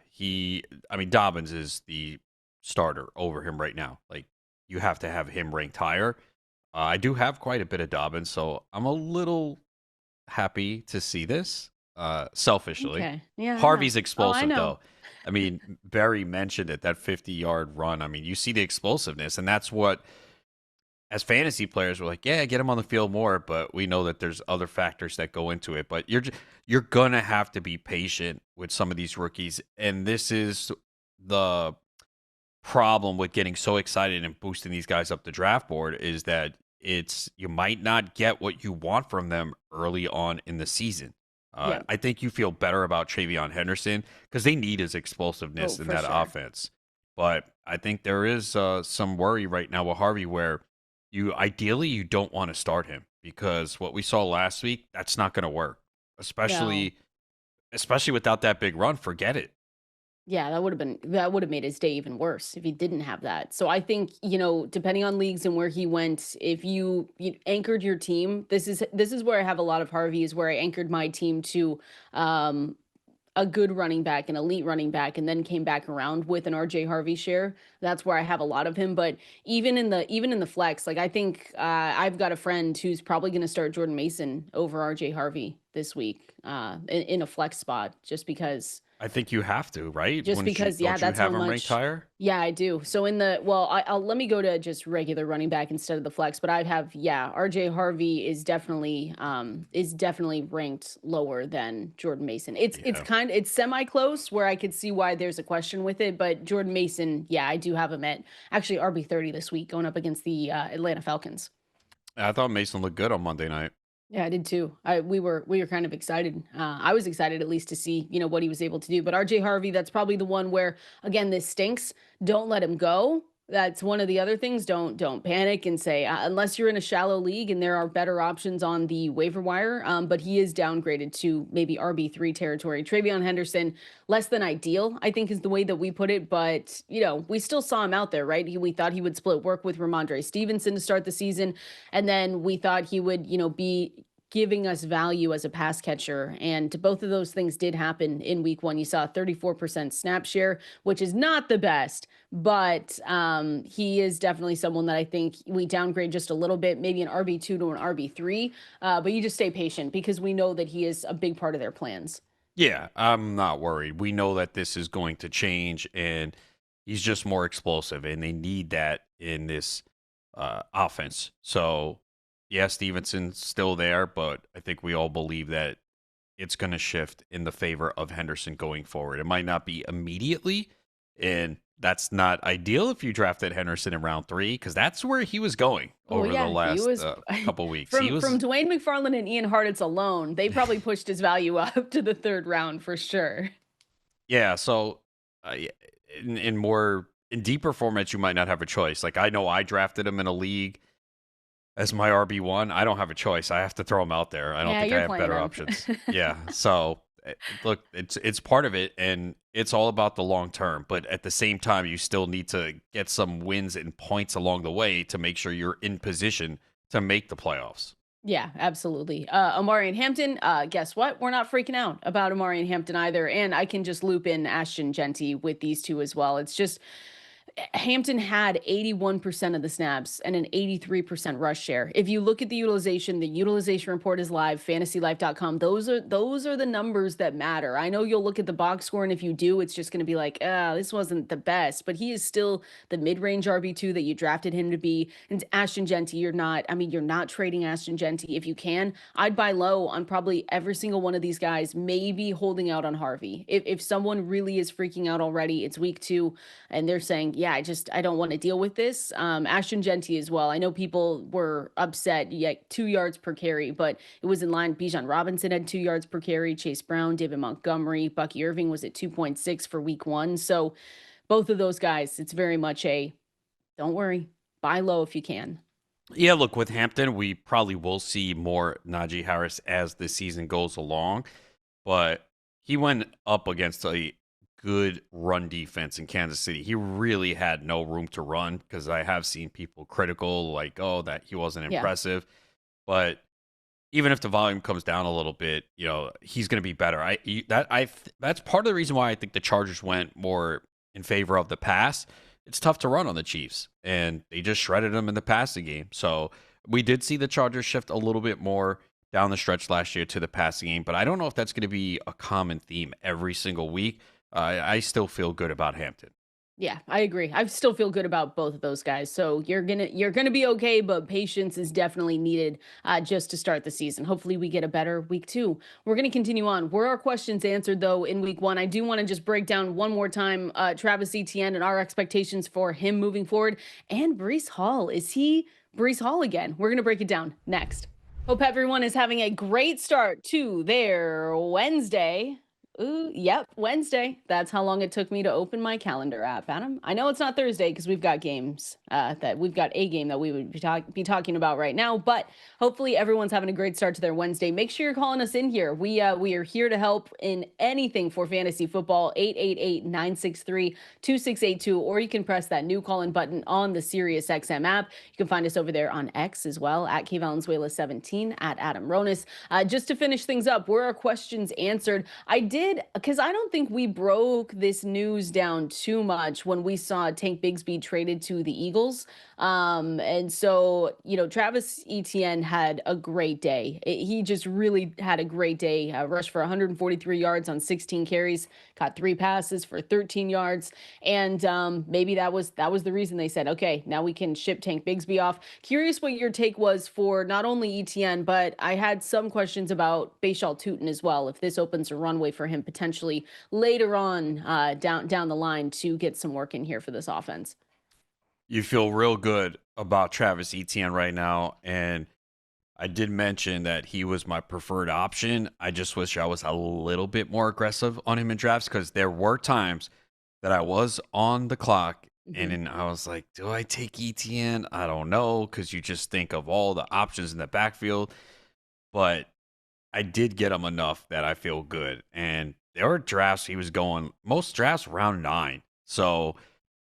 Dobbins is the starter over him right now. Like, you have to have him ranked higher. I do have quite a bit of Dobbins, so I'm a little happy to see this, selfishly. Okay. Yeah. Harvey's I explosive, know. though. I mean, Barry mentioned it, that 50-yard run. I mean, you see the explosiveness, and that's what, as fantasy players, we're like, yeah, get him on the field more, but we know that there's other factors that go into it. But you're going to have to be patient with some of these rookies, and this is the problem with getting so excited and boosting these guys up the draft board, is that you might not get what you want from them early on in the season. Yeah. I think you feel better about TreVeyon Henderson because they need his explosiveness Oh, in for that sure. offense. But I think there is some worry right now with Harvey where you don't want to start him because what we saw last week, that's not going to work, No. especially without that big run. Forget it. Yeah, that would have made his day even worse if he didn't have that. So I think, depending on leagues and where he went, if you anchored your team, this is where I have a lot of Harvey, is where I anchored my team to um a good running back, an elite running back, and then came back around with an RJ Harvey share. That's where I have a lot of him. But even in the flex, like I think I've got a friend who's probably going to start Jordan Mason over RJ Harvey this week in a flex spot, I think you have to, right? just because, yeah, Don't you that's how have him ranked much. higher? Yeah, I do. So I'll let me go to just regular running back instead of the flex, but I'd have, yeah, RJ Harvey is definitely ranked lower than Jordan Mason. It's semi close where I could see why there's a question with it, but Jordan Mason, yeah, I do have him at actually RB30 this week going up against the Atlanta Falcons. I thought Mason looked good on Monday night. Yeah, I did too. We were kind of excited. I was excited at least to see, what he was able to do. But RJ Harvey, that's probably the one where, again, this stinks. Don't let him go. That's one of the other things. Don't panic and say, unless you're in a shallow league and there are better options on the waiver wire. But he is downgraded to maybe RB3 territory. TreVeyon Henderson, less than ideal, I think is the way that we put it. But we still saw him out there, right? We thought he would split work with Ramondre Stevenson to start the season, and then we thought he would, be giving us value as a pass catcher. And both of those things did happen in week 1. You saw a 34% snap share, which is not the best, but he is definitely someone that I think we downgrade just a little bit, maybe an RB2 to an RB3. But you just stay patient because we know that he is a big part of their plans. Yeah, I'm not worried. We know that this is going to change, and he's just more explosive, and they need that in this offense. So, yeah, Stevenson's still there, but I think we all believe that it's going to shift in the favor of Henderson going forward. It might not be immediately, and that's not ideal if you drafted Henderson in round 3, because that's where he was going over the He last was couple weeks. from Dwayne McFarland and Ian Hartitz alone. They probably pushed his value up to the 3rd round for sure. Yeah, so in deeper formats, you might not have a choice. Like, I know I drafted him in a league as my RB1. I don't have a choice. I have to throw him out there. I don't Yeah, think I you're have playing better him. options. Yeah. So look, it's part of it, and it's all about the long term. But at the same time, you still need to get some wins and points along the way to make sure you're in position to make the playoffs. Yeah, absolutely. Omarion Hampton, guess what? We're not freaking out about Omarion Hampton either. And I can just loop in Ashton Jeanty with these two as well. It's just, Hampton had 81% of the snaps and an 83% rush share. If you look at the utilization report is live, fantasylife.com. Those are the numbers that matter. I know you'll look at the box score, and if you do, it's just going to be like, this wasn't the best, but he is still the mid-range RB2 that you drafted him to be. And Ashton Jeanty, you're not trading Ashton Jeanty. If you can, I'd buy low on probably every single one of these guys, maybe holding out on Harvey. If someone really is freaking out already, it's week 2 and they're saying, yeah, I don't want to deal with this. Ashton Jeanty as well. I know people were upset, 2 yards per carry, but it was in line. Bijan Robinson had 2 yards per carry. Chase Brown, David Montgomery, Bucky Irving was at 2.6 for week 1. So both of those guys, it's very much don't worry, buy low if you can. Yeah, look, with Hampton, we probably will see more Najee Harris as the season goes along, but he went up against a good run defense in Kansas City. He really had no room to run, because I have seen people critical, like, oh, that he wasn't impressive. But even if the volume comes down a little bit, he's going to be better. That's part of the reason why I think the Chargers went more in favor of the pass. It's tough to run on the Chiefs, and they just shredded them in the passing game. So we did see the Chargers shift a little bit more down the stretch last year to the passing game, but I don't know if that's going to be a common theme every single week. I still feel good about Hampton. Yeah, I agree. I still feel good about both of those guys. So you're gonna be okay, but patience is definitely needed just to start the season. Hopefully, we get a better week 2. We're gonna continue on. Were our questions answered though in week 1? I do want to just break down one more time Travis Etienne and our expectations for him moving forward, and Breece Hall. Is he Breece Hall again? We're gonna break it down next. Hope everyone is having a great start to their Wednesday. Ooh, yep, Wednesday. That's how long it took me to open my calendar app, Adam. I know it's not Thursday because we've got games that we've got a game that we would be talking about right now, but hopefully everyone's having a great start to their Wednesday. Make sure you're calling us in here. We are here to help in anything for fantasy football. 888-963-2682, or you can press that new call-in button on the Sirius XM app. You can find us over there on X as well, at Valenzuela 17, at Adam Ronis. Just to finish things up, were our questions answered? I did, because I don't think we broke this news down too much when we saw Tank Bigsby traded to the Eagles. And so, Travis Etienne had a great day. He just really had a great day. Rushed for 143 yards on 16 carries, caught 3 passes for 13 yards. And maybe that was the reason they said, okay, now we can ship Tank Bigsby off. Curious what your take was for not only Etienne, but I had some questions about Bashal Tutin as well, if this opens a runway for him potentially later on down the line to get some work in here for this offense. You feel real good about Travis Etienne right now, and I did mention that he was my preferred option. I just wish I was a little bit more aggressive on him in drafts, because there were times that I was on the clock and then I was like, do I take Etienne? I don't know, because you just think of all the options in the backfield. But I did get him enough that I feel good. And there were drafts he was going, most drafts round 9. So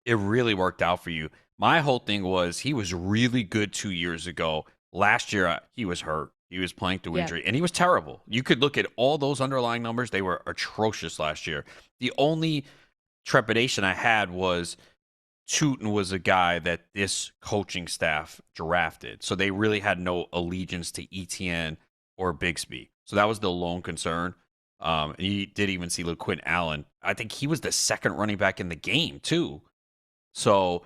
it really worked out for you. My whole thing was he was really good 2 years ago. Last year, he was hurt. He was playing through injury, and he was terrible. You could look at all those underlying numbers. They were atrocious last year. The only trepidation I had was Tutin was a guy that this coaching staff drafted. So they really had no allegiance to Etienne or Bigsby. So that was the lone concern. And you did even see Quinton Allen. I think he was the second running back in the game, too. So,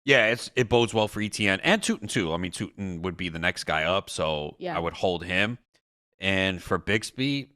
yeah, it bodes well for Etienne and Tutin, too. I mean, Tutin would be the next guy up, so I would hold him. And for Bigsby,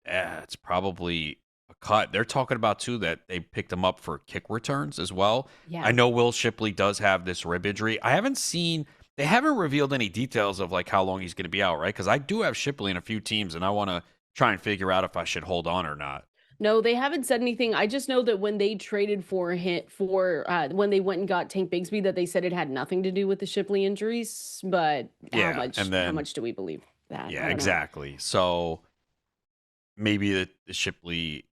it's probably a cut. They're talking about, too, that they picked him up for kick returns as well. Yeah. I know Will Shipley does have this rib injury. They haven't revealed any details of how long he's going to be out, right? Because I do have Shipley in a few teams, and I want to try and figure out if I should hold on or not. No, they haven't said anything. I just know that when they traded for when they went and got Tank Bigsby, that they said it had nothing to do with the Shipley injuries. But how much do we believe that? Yeah, exactly. So maybe the Shipley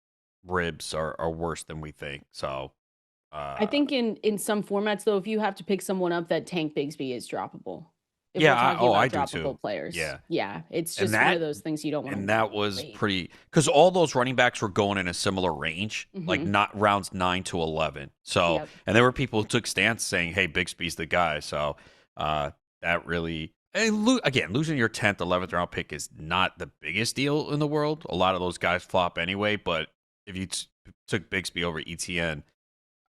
ribs are worse than we think. So I think in some formats, though, if you have to pick someone up, that Tank Bigsby is droppable. if we're Yeah, talking I about do too. droppable players. Yeah. Yeah, it's And just one that of those things you don't want and to that was wait. pretty because all those running backs were going in a similar range, like Hmm. not rounds 9 to 11. So, Yep. and there were people who took stance saying, "Hey, Bigsby's the guy." So, that really and again, losing your 10th, 11th round pick is not the biggest deal in the world. A lot of those guys flop anyway, but if you took Bigsby over Etienne,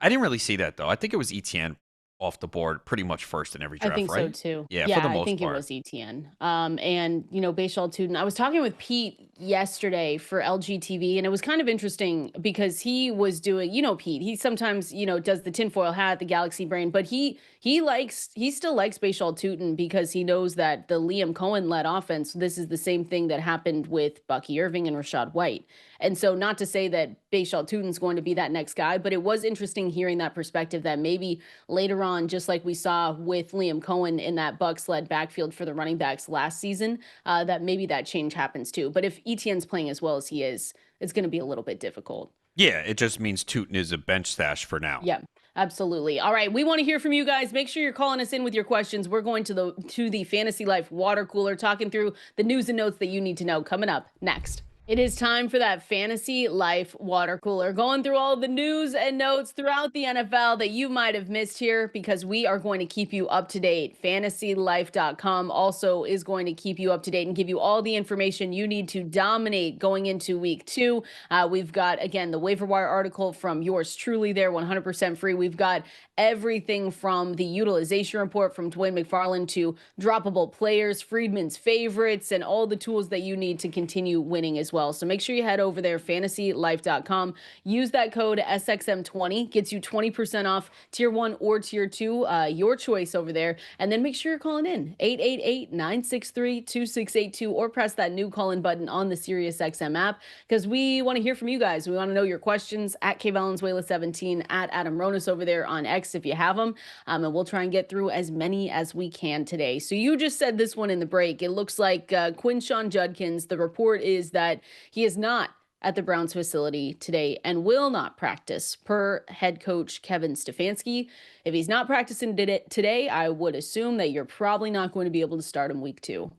I didn't really see that though. I think it was Etienne off the board pretty much first in every I draft, think so right? too. Yeah, for Yeah, the I most think it part. was Etienne. And Bashal Tuden. I was talking with Pete yesterday for LGTV, and it was kind of interesting because he was doing, Pete. He sometimes, does the tinfoil hat, the galaxy brain, but he still likes Bashal Tuten because he knows that the Liam Cohen led offense. This is the same thing that happened with Bucky Irving and Rashad White. And so, not to say that Bashal Tuten's going to be that next guy, but it was interesting hearing that perspective that maybe later on, just like we saw with Liam Cohen in that Bucs-led backfield for the running backs last season, that maybe that change happens too. But if Etienne's playing as well as he is, it's going to be a little bit difficult. Yeah, it just means Tootin is a bench stash for now. Yeah, absolutely. All right, we want to hear from you guys. Make sure you're calling us in with your questions. We're going to the Fantasy Life water cooler, talking through the news and notes that you need to know. Coming up next. It is time for that Fantasy Life water cooler, going through all the news and notes throughout the NFL that you might have missed here because we are going to keep you up to date. FantasyLife.com also is going to keep you up to date and give you all the information you need to dominate going into week 2. We've got, again, the waiver wire article from yours truly there, 100% free. We've got everything from the utilization report from Dwayne McFarland to droppable players, Friedman's favorites, and all the tools that you need to continue winning as well. So make sure you head over there, fantasylife.com. Use that code SXM20, gets you 20% off tier 1 or tier 2, your choice over there. And then make sure you're calling in 888-963-2682 or press that new call in button on the Sirius XM app because we want to hear from you guys. We want to know your questions at Valenzuela17, at Adam Ronis over there on X if you have them. And we'll try and get through as many as we can today. So you just said this one in the break. It looks like Quinshon Judkins, the report is that he is not at the Browns facility today and will not practice per head coach Kevin Stefanski. If he's not practicing today, I would assume that you're probably not going to be able to start him week 2.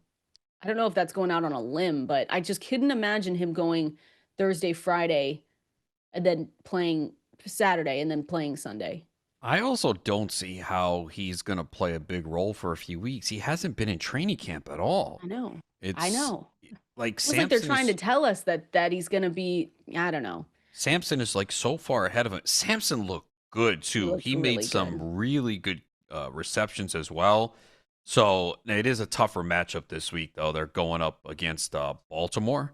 I don't know if that's going out on a limb, but I just couldn't imagine him going Thursday, Friday, and then playing Saturday and then playing Sunday. I also don't see how he's going to play a big role for a few weeks. He hasn't been in training camp at all. I know. I know. Like It's like they're trying to tell us that he's going to be, I don't know. Samson is like so far ahead of him. Samson looked good too. He made some really good receptions as well. So it is a tougher matchup this week, though. They're going up against Baltimore,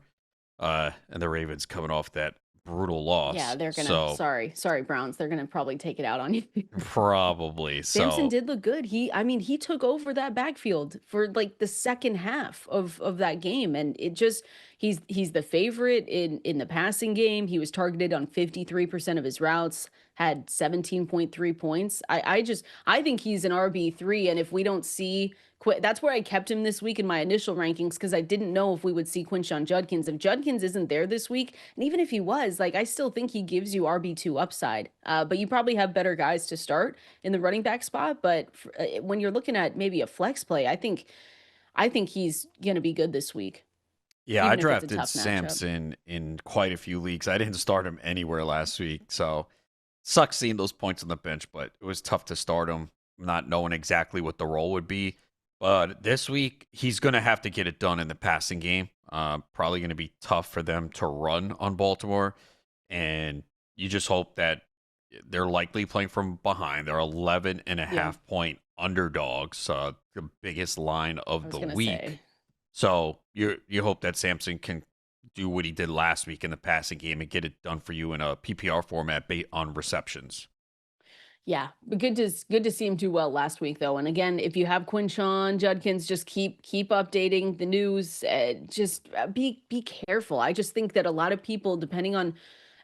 and the Ravens coming off that brutal loss. Yeah, they're gonna. Sorry, Browns. They're gonna probably take it out on you. Probably. Samson did look good. He took over that backfield for like the second half of that game, and it just he's the favorite in the passing game. He was targeted on 53% of his routes, had 17.3 points. I think he's an RB3, and if we don't see that's where I kept him this week in my initial rankings because I didn't know if we would see Quinshon Judkins. If Judkins isn't there this week, and even if he was, like I still think he gives you RB2 upside. But you probably have better guys to start in the running back spot. But when you're looking at maybe a flex play, I think he's gonna be good this week. Yeah, I drafted Samson in quite a few leagues. I didn't start him anywhere last week, so sucks seeing those points on the bench. But it was tough to start him, not knowing exactly what the role would be. But this week, he's going to have to get it done in the passing game. Probably going to be tough for them to run on Baltimore. And you just hope that they're likely playing from behind. They're 11.5 point underdogs, the biggest line of the week. So you hope that Samson can do what he did last week in the passing game and get it done for you in a PPR format on receptions. Yeah, but good to see him do well last week, though. And again, if you have Quinshon Judkins, just keep updating the news. Just be careful. I just think that a lot of people, depending on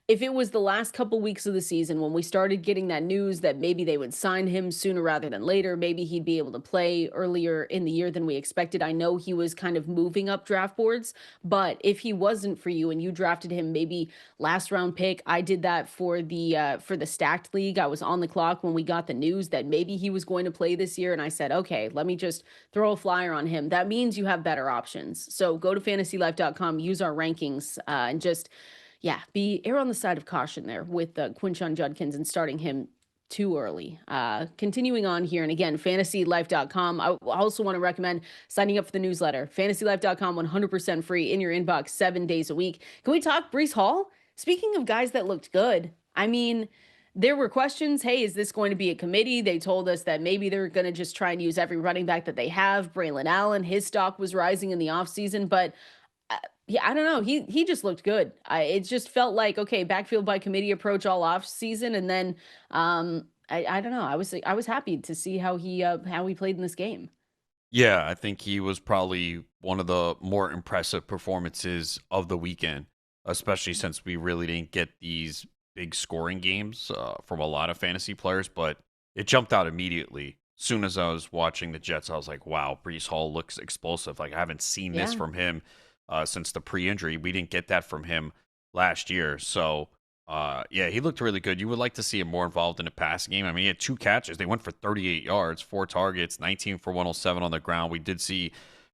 if it was the last couple weeks of the season when we started getting that news that maybe they would sign him sooner rather than later, maybe he'd be able to play earlier in the year than we expected. I know he was kind of moving up draft boards, but if he wasn't for you and you drafted him maybe last round pick, I did that for the stacked league. I was on the clock when we got the news that maybe he was going to play this year, and I said, okay, let me just throw a flyer on him. That means you have better options. So go to fantasylife.com, use our rankings, and just be err on the side of caution there with Quinshon Judkins and starting him too early. Continuing on here, and again, fantasylife.com. I also want to recommend signing up for the newsletter. Fantasylife.com, 100% free in your inbox 7 days a week. Can we talk Breece Hall? Speaking of guys that looked good, I mean, there were questions. Hey, is this going to be a committee? They told us that maybe they're going to just try and use every running back that they have. Braylon Allen, his stock was rising in the offseason, but I don't know. He just looked good. It just felt like, okay, backfield by committee approach all off season, and then I don't know. I was happy to see how he played in this game. Yeah, I think he was probably one of the more impressive performances of the weekend, especially since we really didn't get these big scoring games from a lot of fantasy players, but it jumped out immediately. Soon as I was watching the Jets, I was like, wow, Breece Hall looks explosive. Like, I haven't seen this from him since the pre-injury. We didn't get that from him last year. So, he looked really good. You would like to see him more involved in the passing game. I mean, he had 2 catches. They went for 38 yards, 4 targets, 19 for 107 on the ground. We did see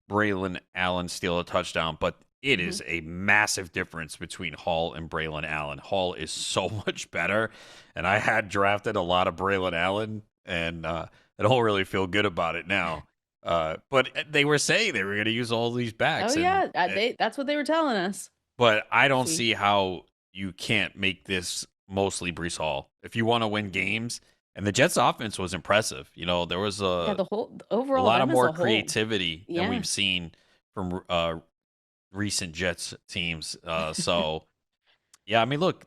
Braylon Allen steal a touchdown, but it is a massive difference between Hall and Braylon Allen. Hall is so much better, and I had drafted a lot of Braylon Allen, and I don't really feel good about it now. But they were saying they were going to use all these backs. Oh, yeah. That's what they were telling us. But I don't see how you can't make this mostly Breece Hall. If you want to win games, and the Jets offense was impressive. You know, there was a lot of more creativity than we've seen from recent Jets teams. So, I mean, look,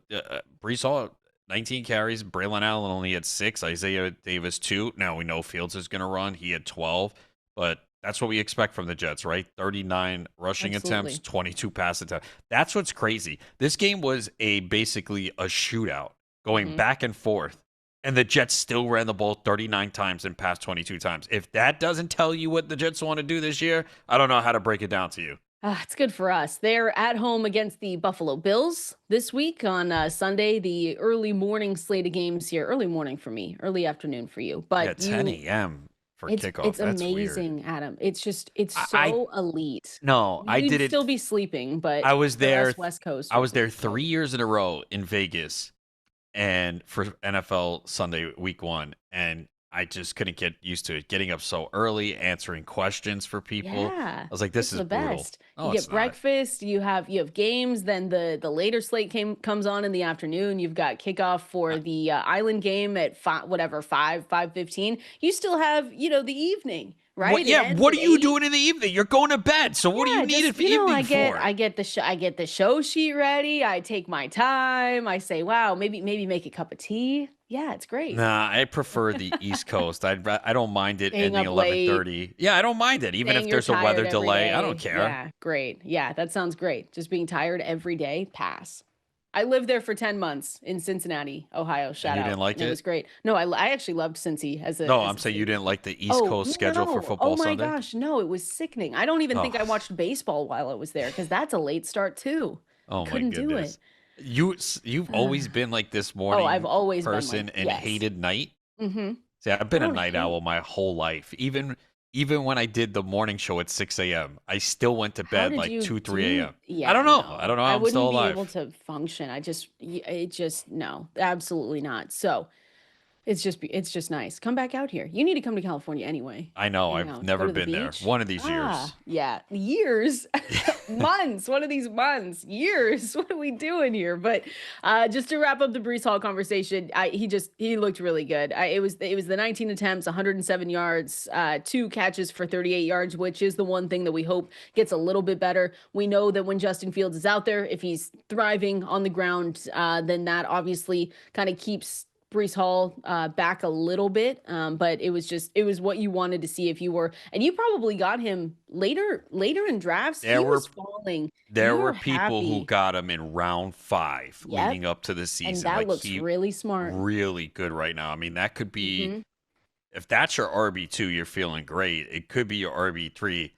Breece Hall, 19 carries. Braylon Allen only had 6. Isaiah Davis, 2. Now we know Fields is going to run. He had 12. But that's what we expect from the Jets, right? 39 rushing attempts, 22 pass attempts. That's what's crazy. This game was basically a shootout going back and forth. And the Jets still ran the ball 39 times and passed 22 times. If that doesn't tell you what the Jets want to do this year, I don't know how to break it down to you. It's good for us. They're at home against the Buffalo Bills this week on Sunday, the early morning slate of games here. Early morning for me, early afternoon for you. But 10 a.m. for kickoff. It's That's amazing, weird. Adam. It's so elite. No, I did it. Still be sleeping, but I was there. West Coast. I was there 3 years in a row in Vegas, and for NFL Sunday Week 1, and I just couldn't get used to it. Getting up so early, answering questions for people. Yeah, I was like, "This is the brutal." best. No, You get breakfast. You have games. Then the later slate comes on in the afternoon. You've got kickoff for the Island game at 5:15. You still have the evening. Right? What are you doing in the evening? You're going to bed. So what do you need it for evening for? I get the show sheet ready. I take my time. I say, wow, maybe make a cup of tea. Yeah, it's great. Nah, I prefer the East Coast. I don't mind it ending 11:30. Yeah, I don't mind it, even if there's a weather delay. I don't care. Yeah, great. Yeah, that sounds great. Just being tired every day, pass. I lived there for 10 months in Cincinnati, Ohio. Shout out. You didn't like it? It was great. No, I actually loved Cincy as a. No, as I'm a saying kid. you didn't like the East Coast schedule for football Sunday? Oh my gosh, no, it was sickening. I don't even think I watched baseball while I was there because that's a late start too. Oh my Couldn't goodness. do it. You've always been like this morning I've always person been and hated night? Mm-hmm. See, I've been a night owl my whole life. Even when I did the morning show at 6 a.m., I still went to bed like 2, 3 a.m. Yeah, I don't know. no. I don't know how I'm still alive. I wouldn't be able to function. No, absolutely not. So it's just nice. Come back out here. You need to come to California anyway. I know. I've never been there. One of these years. Yeah. Years. Months. One of these months. Years. What are we doing here? But just to wrap up the Breece Hall conversation, he looked really good. It was the 19 attempts, 107 yards, 2 catches for 38 yards, which is the one thing that we hope gets a little bit better. We know that when Justin Fields is out there, if he's thriving on the ground, then that obviously kind of keeps Breece Hall back a little bit, but it was what you wanted to see if you were, and you probably got him later in drafts. There He were was falling. there You were were people who happy. got him in round 5 Yep, leading up to the and season. that Like looks he really smart. really good right now. I mean, that could be Mhm. if that's your RB2, you're feeling great. It could be your RB3.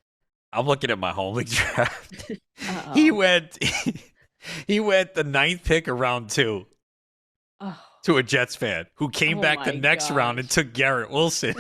I'm looking at my home league draft. He Uh-oh. went he went the 9th pick of round 2 Oh, to a Jets fan who came oh back the my next round and gosh. took Garrett Wilson.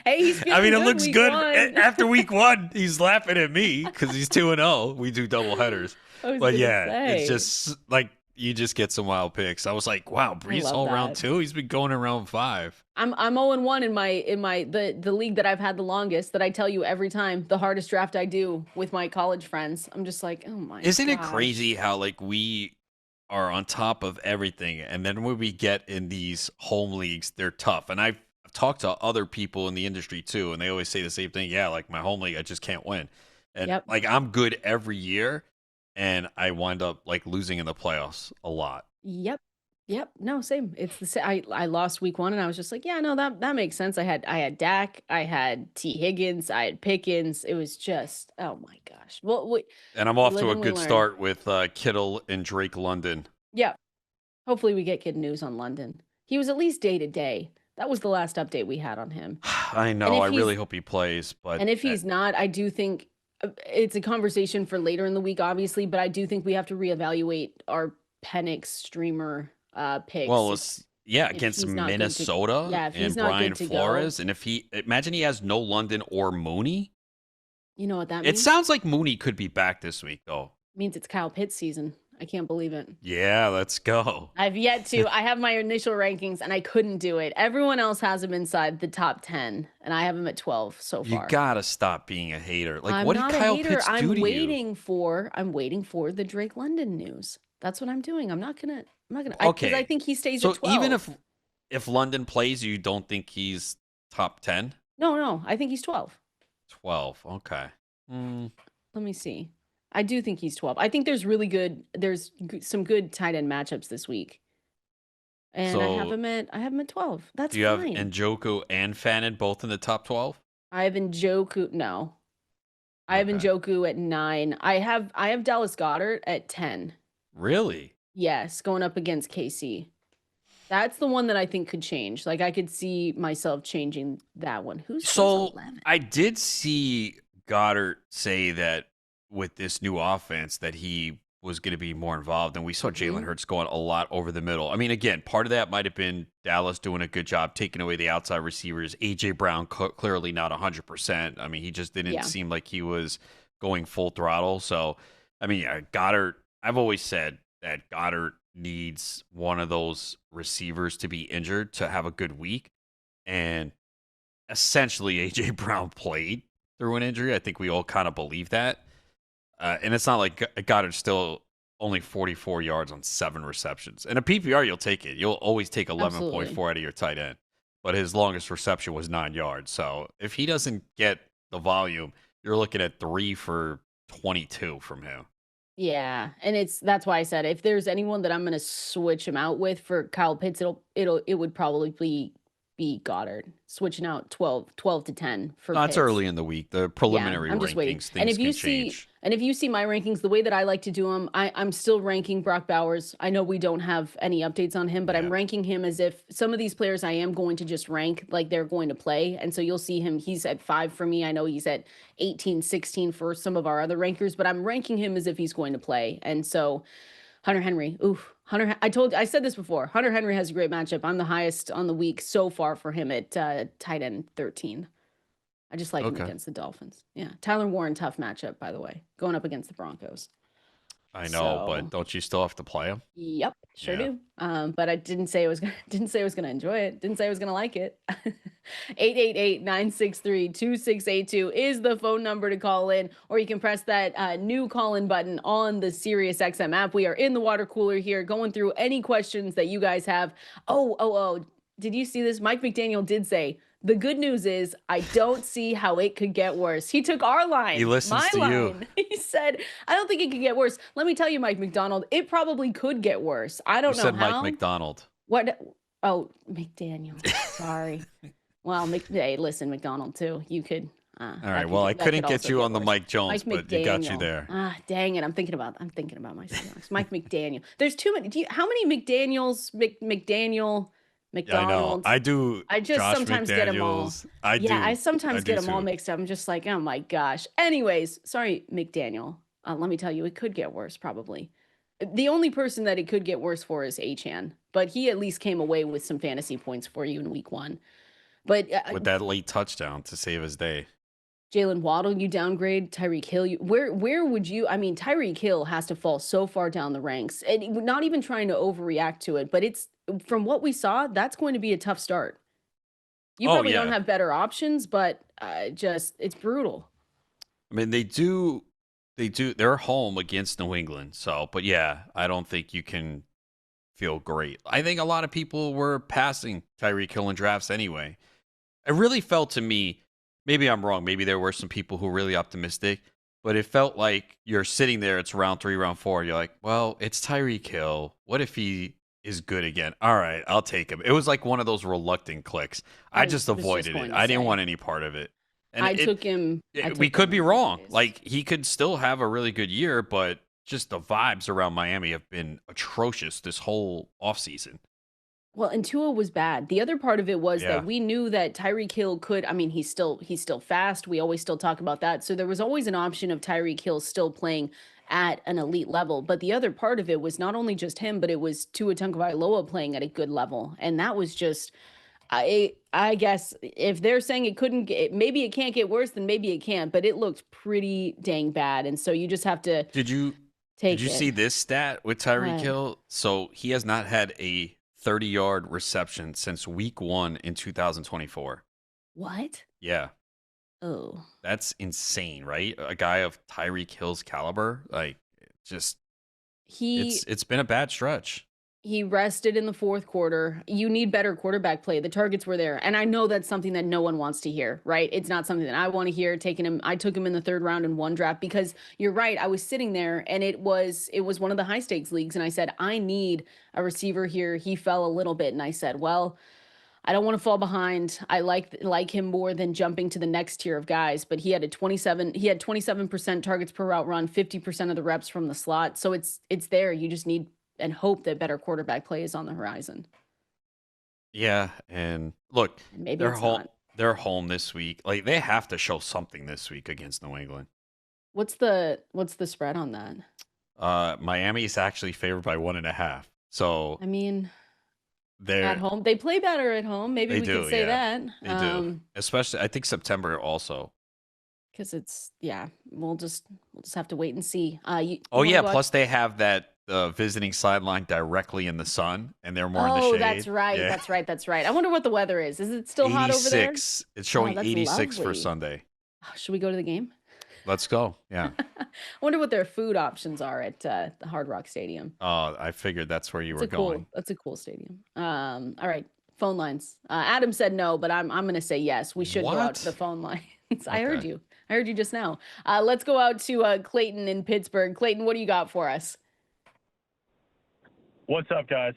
Hey, he's I mean, feeling it good looks week good one. after week 1. He's laughing at me because he's 2-0. We do double headers, I was but gonna yeah, it's say. just like you just get some wild picks. I was like, wow, I Breece love Hall round that. 2. He's been going in round 5. I'm 0-1 in my the league that I've had the longest, that I tell you every time, the hardest draft I do with my college friends. I'm just like, oh my Isn't it gosh. crazy how like we are on top of everything, and then when we get in these home leagues, they're tough. And I've talked to other people in the industry too, and they always say the same thing. Yeah, like my home league, I just can't win. And Yep. like I'm good every year, and I wind up like losing in the playoffs a lot. Yep. Yep. No, same. It's the same. I lost week 1 and I was just like, yeah, no, that makes sense. I had Dak, I had T Higgins, I had Pickens. It was just, oh my gosh. Well, we And I'm off live to a and we good learn. start with Kittle and Drake London. Yeah. Hopefully we get good news on London. He was at least day to day. That was the last update we had on him. I And know. if I really he's hope he plays, but and if he's not, I do think it's a conversation for later in the week, obviously, but I do think we have to reevaluate our Penix streamer picks. well, If yeah, if against he's not good to Minnesota yeah, if and he's not Brian good to go, Flores, and if he imagine he has no London or Mooney. you know what that It means? sounds like Mooney could be back this week, though. Means it's Kyle Pitts season. I can't believe it. Yeah, let's go. I've yet to. I have my initial rankings and I couldn't do it. Everyone else has him inside the top 10, and I have him at 12 so You far. gotta stop being a hater. Like, I'm what did not Kyle a hater. Pitts do to you? I'm waiting for the Drake London news. That's what I'm doing. I'm not gonna because I Okay, think he stays so at 12. even if London plays, you don't think he's top 10? No, I think he's 12. 12. Okay. Let me see. I do think he's 12. I think there's some good tight end matchups this week. And I have So him at 12. That's do you have fine. Njoku and Fannin both in the top 12? I have Njoku. No. I have Okay. Njoku at 9. I have Dallas Goedert at 10. Really? Yes, going up against KC. That's the one that I think could change. Like, I could see myself changing that one. Who's So 11? I did see Goddard say that with this new offense that he was going to be more involved, and we saw Jalen Mhm. Hurts going a lot over the middle. I mean, again, part of that might have been Dallas doing a good job taking away the outside receivers. AJ Brown clearly not 100%. I mean, he just didn't Yeah. seem like he was going full throttle. So, I mean, Goddard, I've always said that Goddard needs one of those receivers to be injured to have a good week. And essentially, AJ Brown played through an injury. I think we all kind of believe that. And it's not like Goddard's still only 44 yards on 7 receptions. In a PPR, you'll take it. You'll always take 11.4 Absolutely. out of your tight end. But his longest reception was 9 yards. So if he doesn't get the volume, you're looking at 3 for 22 from him. Yeah, and that's why I said if there's anyone that I'm going to switch him out with for Kyle Pitts, it would probably be Goddard. Switching out 12 to 10 for No, it's Pitts. early in the week. The preliminary I'm just waiting. rankings, And things if you can see change. and if you see my rankings, the way that I like to do them, I'm still ranking Brock Bowers. I know we don't have any updates on him, but I'm Yeah. ranking him as if some of these players I am going to just rank like they're going to play. And so you'll see him, he's at 5 for me. I know he's at 18, 16 for some of our other rankers, but I'm ranking him as if he's going to play. And so Hunter Henry, I said this before. Hunter Henry has a great matchup. I'm the highest on the week so far for him at tight end 13. I just like him Okay. against the Dolphins. Yeah. Tyler Warren, tough matchup, by the way, going up against the Broncos. I know, So- but don't you still have to play him? Yep, sure Yeah. do. But I didn't say I was gonna enjoy it. Didn't say I was gonna like it. 888-963-2682 is the phone number to call in, or you can press that new call-in button on the Sirius XM app. We are in the water cooler here, going through any questions that you guys have. Oh, did you see this? Mike McDaniel did say, the good news is I don't see how it could get worse. He took our line. He listens my to you. line. He said, I don't think it could get worse. Let me tell you, Mike McDonald, it probably could get worse. I don't You know said how. Mike McDonald. What? Oh, McDaniel. Sorry. Well, hey, listen, McDonald too. You could. All right. Well, I couldn't get you on the Mike Jones, Mike but you got you McDaniel. there. Dang it! I'm thinking about my Seahawks. Mike McDaniel. There's too many. How many McDaniels? McDaniel. Yeah, I know. McDonald's. I do. I just Josh sometimes get them all. McDaniels. I do. I sometimes get them all too. mixed up. I'm just like, oh my gosh. Anyways, sorry, McDaniel. Let me tell you, it could get worse probably. The only person that it could get worse for is Etienne, but he at least came away with some fantasy points for you in week 1. But with that late touchdown to save his day. Jalen Waddle, you downgrade. Tyreek Hill, where would you? I mean, Tyreek Hill has to fall so far down the ranks, and not even trying to overreact to it. But it's from what we saw, that's going to be a tough start. You probably don't have better options, but it's brutal. I mean, they're home against New England, so but yeah, I don't think you can feel great. I think a lot of people were passing Tyreek Hill in drafts anyway. It really felt to me. Maybe I'm wrong. Maybe there were some people who were really optimistic, but it felt like you're sitting there. It's round 3, round 4. You're like, well, it's Tyreek Hill. What if he is good again? All right, I'll take him. It was like one of those reluctant clicks. I just avoided it. I didn't want any part of it. And I took him. We could be wrong. Like, he could still have a really good year, but just the vibes around Miami have been atrocious this whole offseason. Well, and Tua was bad. The other part of it was that we knew that Tyreek Hill could, I mean, he's still fast. We always still talk about that. So there was always an option of Tyreek Hill still playing at an elite level. But the other part of it was not only just him, but it was Tua Tagovailoa playing at a good level. And that was just, I guess if they're saying it couldn't get, maybe it can't get worse, then maybe it can't. But it looked pretty dang bad. And so you just have to Did you see this stat with Tyreek Hill? So he has not had a 30-yard reception since week 1 in 2024. What? Yeah. Oh. That's insane, right? A guy of Tyreek Hill's caliber, like, just it's been a bad stretch. He rested in the 4th quarter. You need better quarterback play. The targets were there. And I know that's something that no one wants to hear, right? It's not something that I want to hear. I took him in the 3rd round in 1 draft because you're right. I was sitting there and it was one of the high stakes leagues. And I said, I need a receiver here. He fell a little bit. And I said, well, I don't want to fall behind. I like him more than jumping to the next tier of guys, but he had 27% targets per route run, 50% of the reps from the slot. So it's there. You just need and hope that better quarterback play is on the horizon. Yeah, and look, maybe they're home. They're home this week. Like, they have to show something this week against New England. What's the spread on that? Miami is actually favored by 1.5. So I mean, they're at home. They play better at home. Maybe we could say that. They do. Especially, I think September also. Because we'll just have to wait and see. Plus they have that visiting sideline directly in the sun, and they're more in the shade. Oh, that's right. Yeah. That's right. I wonder what the weather is. Is it still hot over there? 86. It's showing 86 for Sunday. Should we go to the game? Let's go. Yeah. I wonder what their food options are at the Hard Rock Stadium. Oh, I figured that's where you were going. That's a cool stadium. All right. Phone lines. Adam said no, but I'm going to say yes. We should go out to the phone lines. I heard you. I heard you just now. Let's go out to Clayton in Pittsburgh. Clayton, what do you got for us? What's up, guys?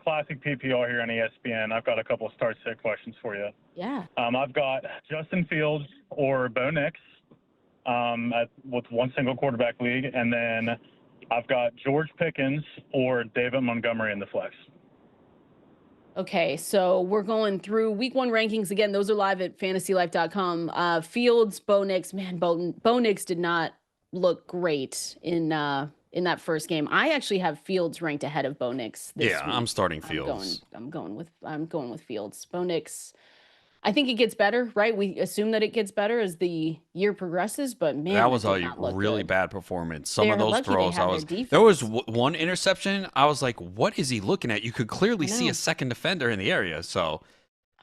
Classic PPR here on ESPN. I've got a couple of start-sit questions for you. Yeah. I've got Justin Fields or Bo Nix with one single quarterback league, and then I've got George Pickens or David Montgomery in the flex. Okay, so we're going through week 1 rankings. Again, those are live at fantasylife.com. Fields, Bo Nix. Man, Bo Nix did not look great in that first game. I actually have Fields ranked ahead of Bo Nix this week. I'm starting Fields. I'm going with Fields. Bo Nix, I think it gets better, right? We assume that it gets better as the year progresses, but man, that was a really bad performance. Some of those throws, there was one interception. I was like, what is he looking at? You could clearly see a second defender in the area. So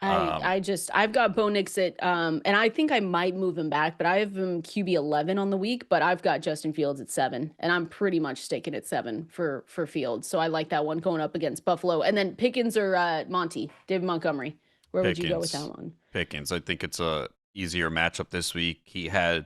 I've got Bo Nix at, and I think I might move him back, but I have him QB 11 on the week, but I've got Justin Fields at 7, and I'm pretty much sticking at 7 for Fields. So I like that one going up against Buffalo. And then Pickens or David Montgomery. Where would you go with that one? Pickens. I think it's a easier matchup this week. He had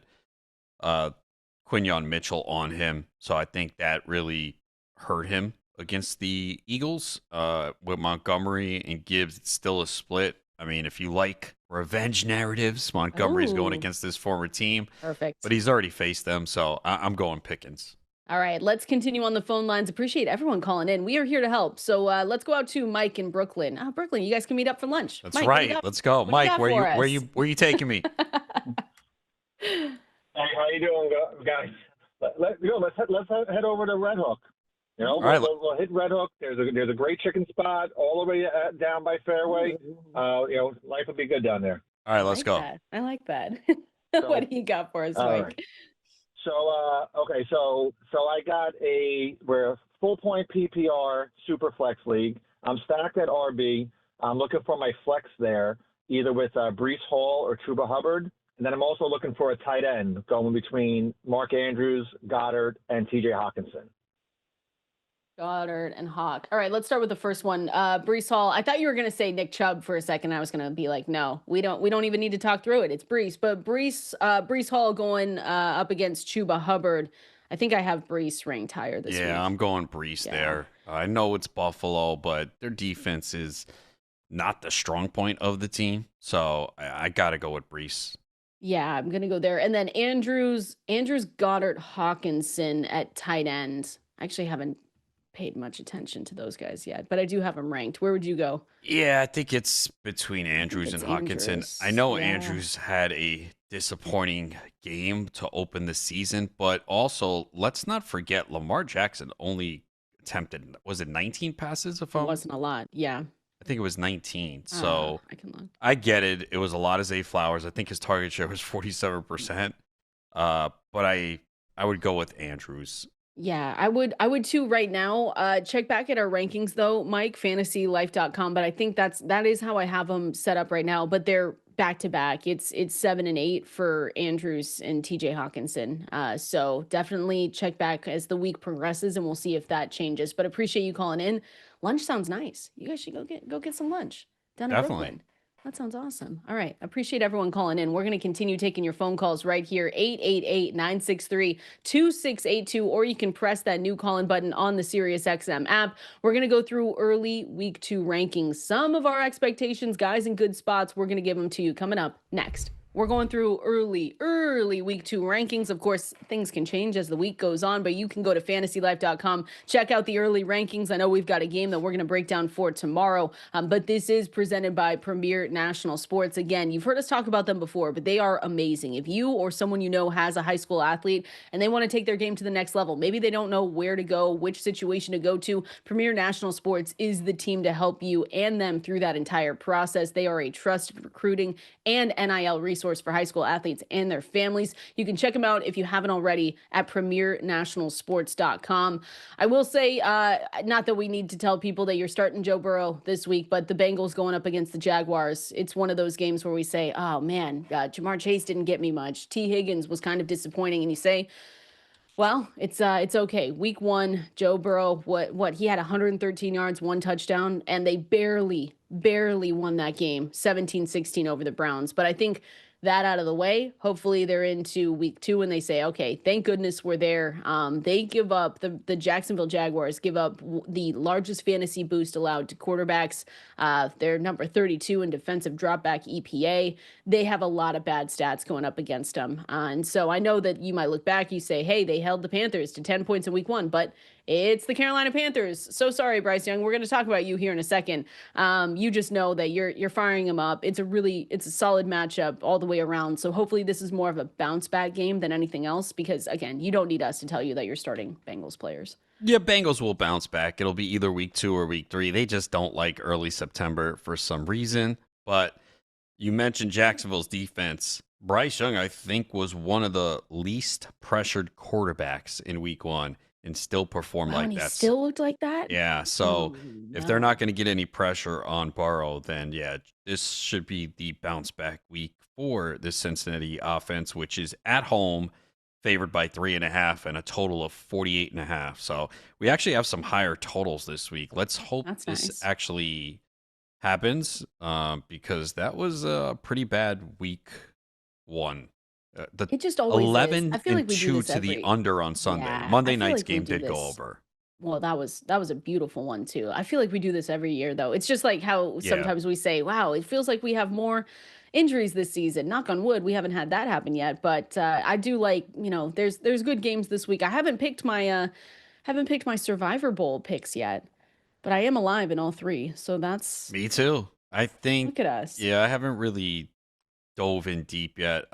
Quinyon Mitchell on him, so I think that really hurt him against the Eagles. With Montgomery and Gibbs, it's still a split. I mean, if you like revenge narratives, Montgomery's going Oh, against his former team, perfect. but he's already faced them, so I'm going Pickens. All right, let's continue on the phone lines. Appreciate everyone calling in. We are here to help. So let's go out to Mike in Brooklyn. Brooklyn, you guys can meet up for lunch. That's Mike, right. Let's go, what do you Mike. got for us? Where you taking me? Hey, how you doing, guys? Let's head over to Red Hook. You know, All right. we'll hit Red Hook. There's a great chicken spot all the way down by Fairway. Life will be good down there. All right, let's go. I like that. So, What do you got for us, Mike? right. So I got we're a full point PPR super flex league. I'm stacked at RB. I'm looking for my flex there, either with Breece Hall or Chuba Hubbard. And then I'm also looking for a tight end going between Mark Andrews, Goddard, and TJ Hawkinson. Goddard and Hawk. All right, let's start with the first one. Breece Hall. I thought you were going to say Nick Chubb for a second. I was going to be like, no, we don't even need to talk through it. It's Breece. But Breece Hall going up against Chuba Hubbard. I think I have Breece ranked higher this week. Yeah, I'm going Breece there. I know it's Buffalo, but their defense is not the strong point of the team. So I got to go with Breece. Yeah, I'm going to go there. And then Andrews, Goddard, Hawkinson at tight end. I actually haven't paid much attention to those guys yet, but I do have them ranked. Where would you go? Yeah, I think it's between Andrews and Hawkinson. Andrews. I know Yeah. Andrews had a disappointing game to open the season, but also let's not forget Lamar Jackson only attempted, was it 19 passes? It wasn't a lot. Yeah. I think it was 19. So I can look. I get it. It was a lot of Zay Flowers. I think his target share was 47%. But I would go with Andrews. Yeah, I would too right now. Check back at our rankings though, Mike, fantasylife.com, but I think that is how I have them set up right now, but they're back to back. It's 7 and 8 for Andrews and TJ Hawkinson. So definitely check back as the week progresses and we'll see if that changes. But appreciate you calling in. Lunch sounds nice. You guys should go get some lunch down in Definitely. Brooklyn. That sounds awesome. All right. Appreciate everyone calling in. We're going to continue taking your phone calls right here, 888-963-2682, or you can press that new call-in button on the Sirius XM app. We're going to go through early week 2 rankings. Some of our expectations, guys in good spots, we're going to give them to you coming up next. We're going through early week 2 rankings. Of course, things can change as the week goes on, but you can go to fantasylife.com, check out the early rankings. I know we've got a game that we're going to break down for tomorrow, but this is presented by Premier National Sports. Again, you've heard us talk about them before, but they are amazing. If you or someone you know has a high school athlete and they want to take their game to the next level, maybe they don't know where to go, which situation to go to, Premier National Sports is the team to help you and them through that entire process. They are a trusted recruiting and NIL resource for high school athletes and their families. You can check them out if you haven't already at premiernationalsports.com. I will say, not that we need to tell people that you're starting Joe Burrow this week, but the Bengals going up against the Jaguars, it's one of those games where we say, oh man, Jamar Chase didn't get me much. T. Higgins was kind of disappointing. And you say, well, it's okay. Week 1, Joe Burrow, what he had 113 yards, 1 touchdown, and they barely won that game, 17-16 over the Browns. But I think that out of the way, hopefully they're into week 2 and they say, okay, thank goodness we're there. They give up, the Jacksonville Jaguars give up the largest fantasy boost allowed to quarterbacks. They're number 32 in defensive dropback EPA. They have a lot of bad stats going up against them. And so I know that you might look back, you say, hey, they held the Panthers to 10 points in week 1, but it's the Carolina Panthers. So sorry, Bryce Young. We're going to talk about you here in a second. You just know that you're firing them up. It's a solid matchup all the way around. So hopefully this is more of a bounce back game than anything else, because again, you don't need us to tell you that you're starting Bengals players. Yeah, Bengals will bounce back. It'll be either week 2 or week 3. They just don't like early September for some reason. But you mentioned Jacksonville's defense. Bryce Young, I think, was one of the least pressured quarterbacks in week 1. And still perform like And he that. still looked like that? Yeah, so if they're no. not going to get any pressure on Burrow, then yeah, this should be the bounce back week for the Cincinnati offense, which is at home, favored by 3.5 and a total of 48.5. So we actually have some higher totals this week. Let's hope That's this nice. actually happens, because that was a pretty bad week 1. It just always 11 is. I feel and like we do 2 this to the every. under on Sunday. Yeah, Monday I feel night's like we game do did go this over. Well, that was a beautiful one too. I feel like we do this every year though. It's just like how Yeah. sometimes we say, "Wow, it feels like we have more injuries this season." Knock on wood, we haven't had that happen yet, but I do like, there's good games this week. I haven't picked my Survivor Bowl picks yet, but I am alive in all three. So that's Me too. I think, look at us. yeah, I haven't really dove in deep yet.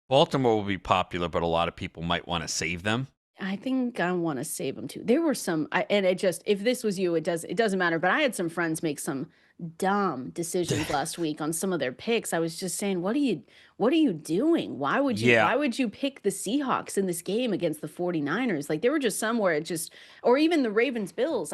Baltimore will be popular, but a lot of people might want to save them. I think I want to save them too. There were and it just, if this was you, it doesn't matter. But I had some friends make some dumb decisions last week on some of their picks. I was just saying, what are you doing? Yeah. Why would you pick the Seahawks in this game against the 49ers? Like there were just some where or even the Ravens Bills.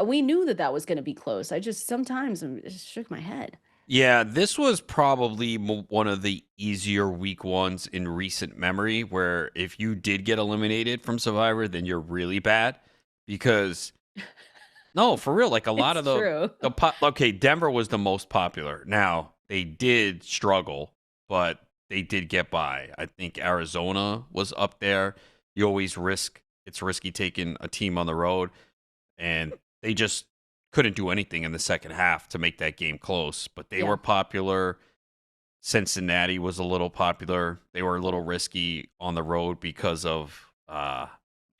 We knew that was going to be close. Sometimes I just shook my head. Yeah, this was probably one of the easier week ones in recent memory where if you did get eliminated from Survivor, then you're really bad because no, for real, like a lot of true. Okay, Denver was the most popular. Now, they did struggle, but they did get by. I think Arizona was up there. You always it's risky taking a team on the road, and they just couldn't do anything in the second half to make that game close, but they were popular. Cincinnati was a little popular. They were a little risky on the road because of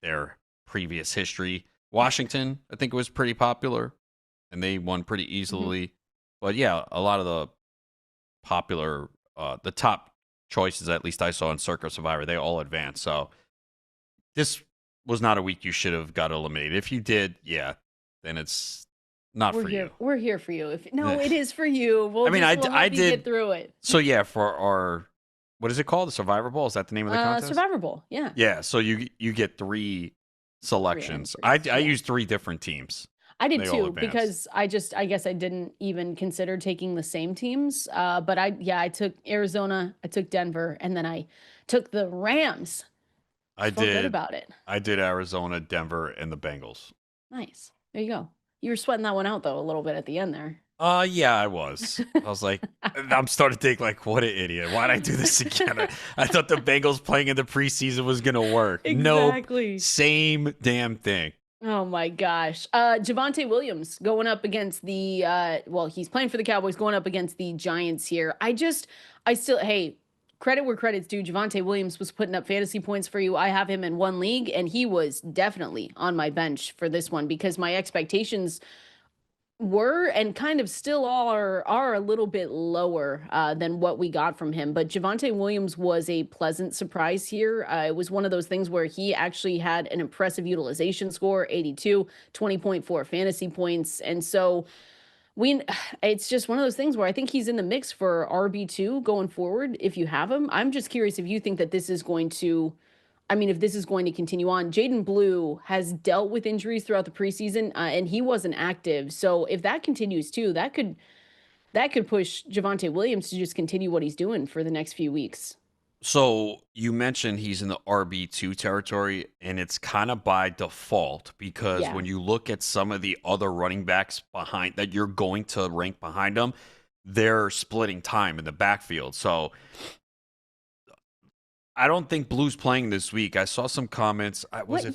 their previous history. Washington, I think, was pretty popular, and they won pretty easily. Mm-hmm. But yeah, a lot of the popular, the top choices, at least I saw in Circa Survivor, they all advanced. So this was not a week you should have got eliminated. If you did, yeah, then it's not for you. We're here for you. It is for you. I mean, I did get through it. So yeah, for our, what is it called? The Survivor Bowl? Is that the name of the contest? Survivor Bowl. Yeah. Yeah. So you get 3 selections. I used 3 different teams. I did too because I guess I didn't even consider taking the same teams. But I took Arizona, I took Denver, and then I took the Rams. I felt good about it. I did Arizona, Denver, and the Bengals. Nice. There you go. You were sweating that one out though a little bit at the end there. Yeah, I was. I was like, I'm starting to think like, what an idiot. Why'd I do this again? I thought the Bengals playing in the preseason was gonna work. Exactly. Nope, same damn thing. Oh my gosh. Javonte Williams going up against the he's playing for the Cowboys, going up against the Giants here. Hey, credit where credit's due. Javonte Williams was putting up fantasy points for you. I have him in one league, and he was definitely on my bench for this one because my expectations were and kind of still are a little bit lower than what we got from him. But Javonte Williams was a pleasant surprise here. It was one of those things where he actually had an impressive utilization score, 82, 20.4 fantasy points. And so it's just one of those things where I think he's in the mix for RB2 going forward if you have him. I'm just curious if you think that this is going to, if this is going to continue on. Jaden Blue has dealt with injuries throughout the preseason, and he wasn't active. So if that continues too, that could push Javonte Williams to just continue what he's doing for the next few weeks. So you mentioned he's in the RB2 territory, and it's kind of by default because when you look at some of the other running backs behind that you're going to rank behind them, they're splitting time in the backfield. So I don't think Blue's playing this week. I saw some comments. What's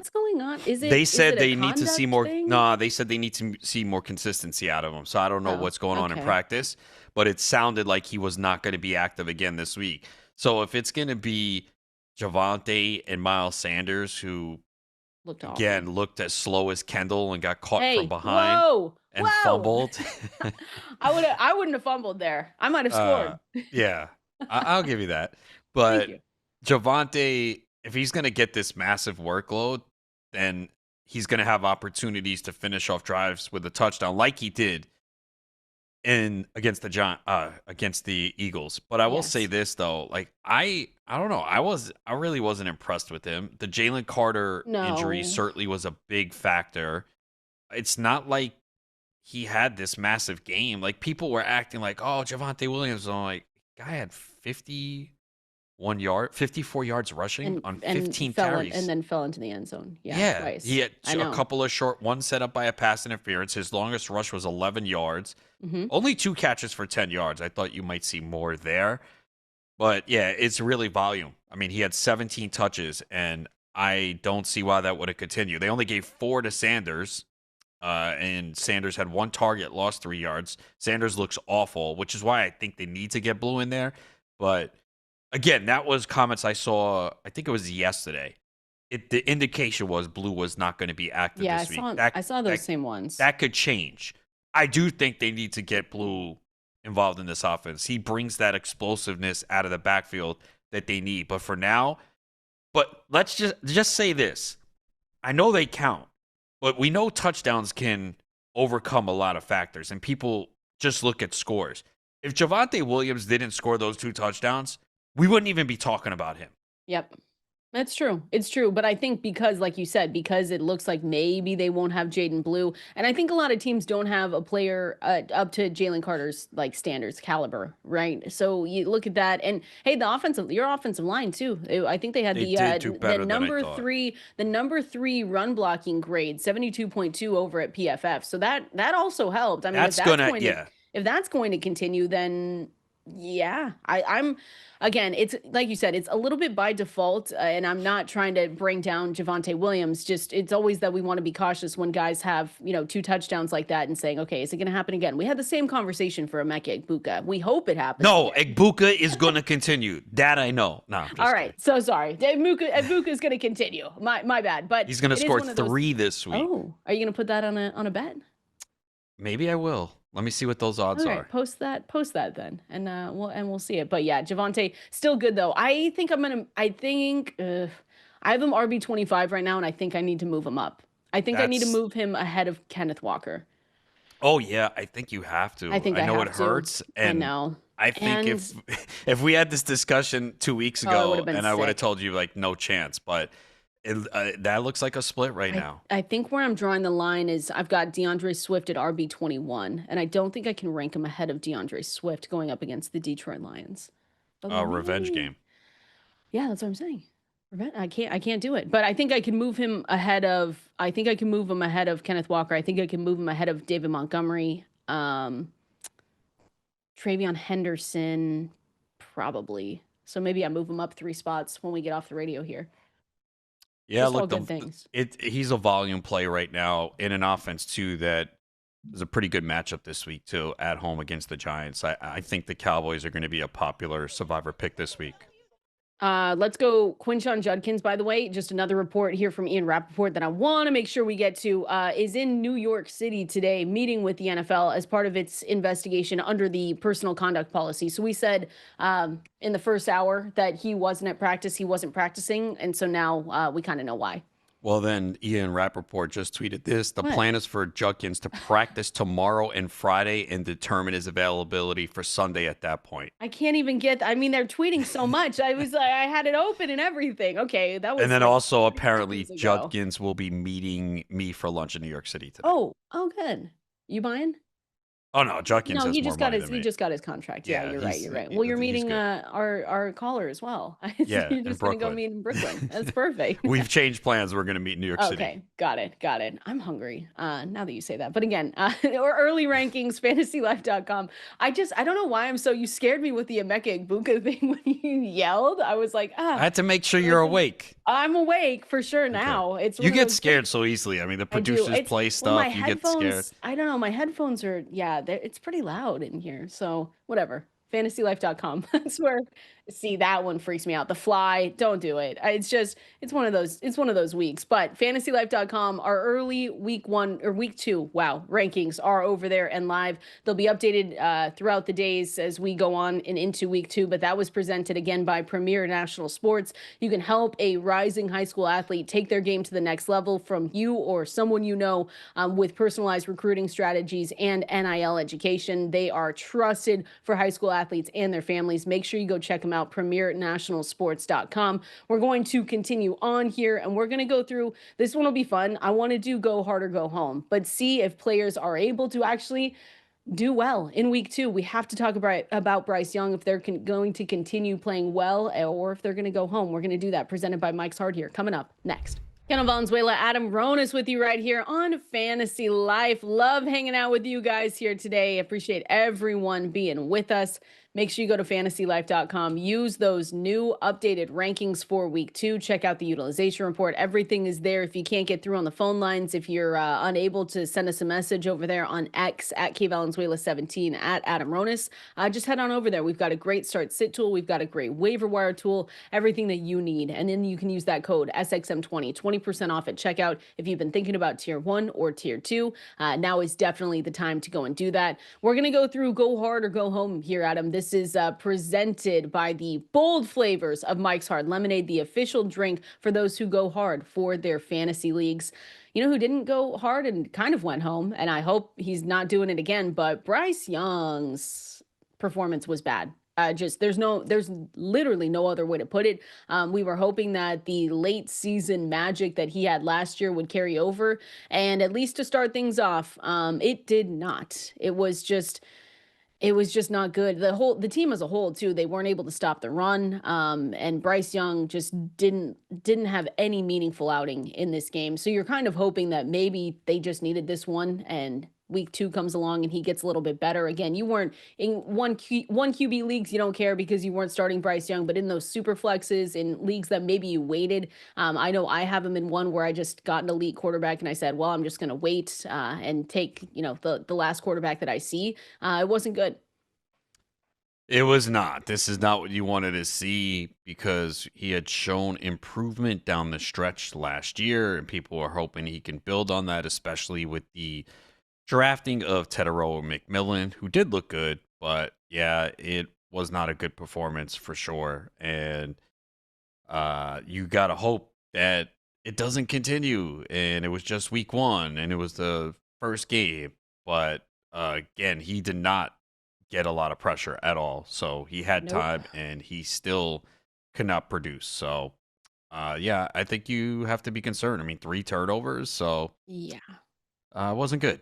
going on? They said they need to see more. No, they said they need to see more consistency out of him. So I don't know what's going on in practice, but it sounded like he was not going to be active again this week. So if it's going to be Javonte and Miles Sanders, who looked as slow as Kendall and got caught from behind and fumbled. I wouldn't have fumbled there. I might have scored. Yeah, I'll give you that. But Javonte, if he's going to get this massive workload, then he's going to have opportunities to finish off drives with a touchdown like he did against the Eagles. But I will say this though, like I don't know, I really wasn't impressed with him. The Jalen Carter injury certainly was a big factor. It's not like he had this massive game. Like people were acting like, oh, Javonte Williams, I'm like, guy had 54 yards rushing on 15 carries. And then fell into the end zone. Yeah. Twice. He had a couple of one set up by a pass interference. His longest rush was 11 yards. Mm-hmm. Only 2 catches for 10 yards. I thought you might see more there. But yeah, it's really volume. I mean, he had 17 touches, and I don't see why that would have continued. They only gave 4 to Sanders, and Sanders had 1 target, lost 3 yards. Sanders looks awful, which is why I think they need to get Blue in there. But again, that was comments I saw, I think it was yesterday. The indication was Blue was not going to be active this week. I saw those same ones. That could change. I do think they need to get Blue involved in this offense. He brings that explosiveness out of the backfield that they need. But for now, let's just say this. I know they count, but we know touchdowns can overcome a lot of factors, and people just look at scores. If Javonte Williams didn't score those 2 touchdowns, we wouldn't even be talking about him. Yep. That's true. It's true. But I think because, like you said, because it looks like maybe they won't have Jaden Blue. And I think a lot of teams don't have a player up to Jalen Carter's like standards caliber, right? So you look at that, and hey, your offensive line too. I think they had the number 3 run blocking grade, 72.2 over at PFF. So that also helped. I mean, if that's going to continue, then yeah, I'm again, it's like you said, it's a little bit by default, and I'm not trying to bring down Javonte Williams. Just it's always that we want to be cautious when guys have 2 touchdowns like that and saying, okay, is it going to happen again? We had the same conversation for Emeka Egbuka. We hope it happens. No, Egbuka is going to continue. That I know. No, all right. Kidding. So sorry, Egbuka is going to continue. My bad. But he's going to score 3 this week. Oh, are you going to put that on a bet? Maybe I will. Let me see what those odds are. Post that then, and we'll see it. But yeah, Javonte still good though. I have him RB25 right now, and I think I need to move him up. I think I need to move him ahead of Kenneth Walker. Oh yeah, I think you have to. I know it hurts. And I know. I think if we had this discussion 2 weeks ago, and I would have told you like no chance, but. That looks like a split right now. I think where I'm drawing the line is I've got DeAndre Swift at RB21, and I don't think I can rank him ahead of DeAndre Swift going up against the Detroit Lions. Revenge game. Yeah, that's what I'm saying. I can't do it. But I think I can move him ahead of Kenneth Walker. I think I can move him ahead of David Montgomery. TreVeyon Henderson, probably. So maybe I move him up 3 spots when we get off the radio here. Yeah, look, he's a volume play right now in an offense too that is a pretty good matchup this week too at home against the Giants. I think the Cowboys are going to be a popular survivor pick this week. Let's go Quinshon Judkins, by the way. Just another report here from Ian Rappaport that I want to make sure we get to is in New York City today, meeting with the NFL as part of its investigation under the personal conduct policy. So we said in the first hour that he wasn't at practice, he wasn't practicing. And so now we kind of know why. Well, then Ian Rappaport just tweeted this. The plan is for Judkins to practice tomorrow and Friday and determine his availability for Sunday at that point. I can't even they're tweeting so much. I had it open and everything. Okay, that was. And then also apparently Judkins will be meeting me for lunch in New York City today. Oh, good. You buying? Oh no, Judkins has he just more got money he just got his contract. Yeah, you're right. Well, you're meeting our caller as well. Yeah, you're just gonna go meet in Brooklyn. That's perfect. We've changed plans. We're gonna meet in New York City. Okay, got it. I'm hungry. Now that you say that. But again, or early rankings, fantasylife.com. I don't know why you scared me with the Emeka Egbuka thing when you yelled. I was like, I had to make sure you're awake. I'm awake for sure now. Okay. You get scared so easily. I mean, the producers play stuff. You get scared. I don't know. My headphones are it's pretty loud in here. So whatever. Fantasylife.com. That's where that one freaks me out. The Fly, don't do it. It's one of those weeks. But fantasylife.com, our early week 1 or week 2, rankings are over there and live. They'll be updated throughout the days as we go on and into week 2. But that was presented again by Premier National Sports. You can help a rising high school athlete take their game to the next level from you or someone you know with personalized recruiting strategies and NIL education. They are trusted for high school athletes and their families. Make sure you go check them out, premiernationalsports.com. We're going to continue on here, and we're going to go through, this one will be fun. I want to do go hard or go home, but see if players are able to actually do well in week 2. We have to talk about Bryce Young, if they're going to continue playing well or if they're going to go home. We're going to do that, presented by Mike's Hard here, coming up next. Kendall, Valenzuela, Adam Ronis with you right here on Fantasy Life. Love hanging out with you guys here today. Appreciate everyone being with us. make sure you go to fantasylife.com, use those new updated rankings for week 2, check out the utilization report. Everything is there. If you can't get through on the phone lines, if you're unable to send us a message over there on X at KValenzuela17 at Adam Ronis, just head on over there. We've got a great start sit tool. We've got a great waiver wire tool, everything that you need. And then you can use that code SXM20, 20% off at checkout. If you've been thinking about tier 1 or tier 2, now is definitely the time to go and do that. We're going to go through go hard or go home here, Adam. This is presented by the bold flavors of Mike's Hard Lemonade, the official drink for those who go hard for their fantasy leagues. You know who didn't go hard and kind of went home, and I hope he's not doing it again, but Bryce Young's performance was bad. There's literally no other way to put it. We were hoping that the late season magic that he had last year would carry over, and at least to start things off, it did not. It was just not good. The team as a whole too, they weren't able to stop the run. And Bryce Young just didn't have any meaningful outing in this game. So you're kind of hoping that maybe they just needed this one and week 2 comes along and he gets a little bit better. Again, you weren't in one QB leagues, you don't care because you weren't starting Bryce Young, but in those super flexes, in leagues that maybe you waited, I know I have him in one where I just got an elite quarterback and I said, well, I'm just going to wait and take, the last quarterback that I see. It wasn't good. It was not. This is not what you wanted to see because he had shown improvement down the stretch last year, and people are hoping he can build on that, especially with the drafting of Tedero McMillan, who did look good, but yeah, it was not a good performance for sure. And you got to hope that it doesn't continue. And it was just week 1 and it was the first game. But again, he did not get a lot of pressure at all. So he had time and he still could not produce. So yeah, I think you have to be concerned. I mean, 3 turnovers. So yeah, wasn't good.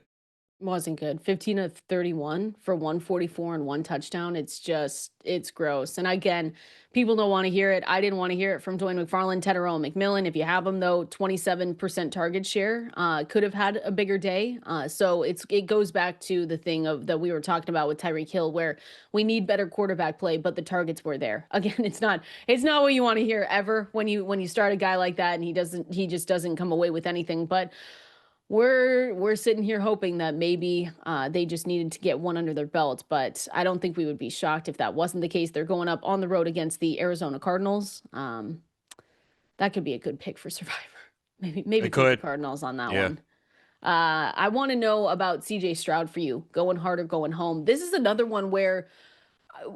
Wasn't good. 15 of 31 for 144 and 1 touchdown. It's gross. And again, people don't want to hear it. I didn't want to hear it from Dwayne McFarland, Tedero McMillan. If you have him though, 27% target share, could have had a bigger day. So it goes back to the thing that we were talking about with Tyreek Hill, where we need better quarterback play, but the targets were there. Again, it's not what you want to hear ever when you start a guy like that and he just doesn't come away with anything. But we're sitting here hoping that maybe they just needed to get one under their belt, but I don't think we would be shocked if that wasn't the case. They're going up on the road against the Arizona Cardinals. That could be a good pick for Survivor. Maybe take the Cardinals on that one. I want to know about CJ Stroud for you, going hard or going home. This is another one where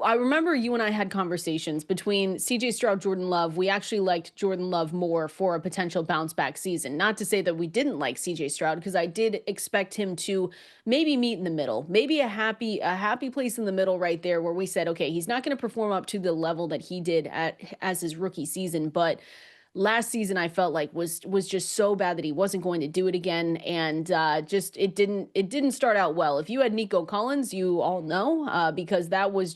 I remember you and I had conversations between CJ Stroud, Jordan Love. We actually liked Jordan Love more for a potential bounce back season. Not to say that we didn't like CJ Stroud, because I did expect him to maybe meet in the middle, maybe a happy place in the middle right there where we said, okay, he's not going to perform up to the level that he did as his rookie season, but last season I felt like was just so bad that he wasn't going to do it again, and it didn't start out well. If you had Nico Collins, you all know, because that was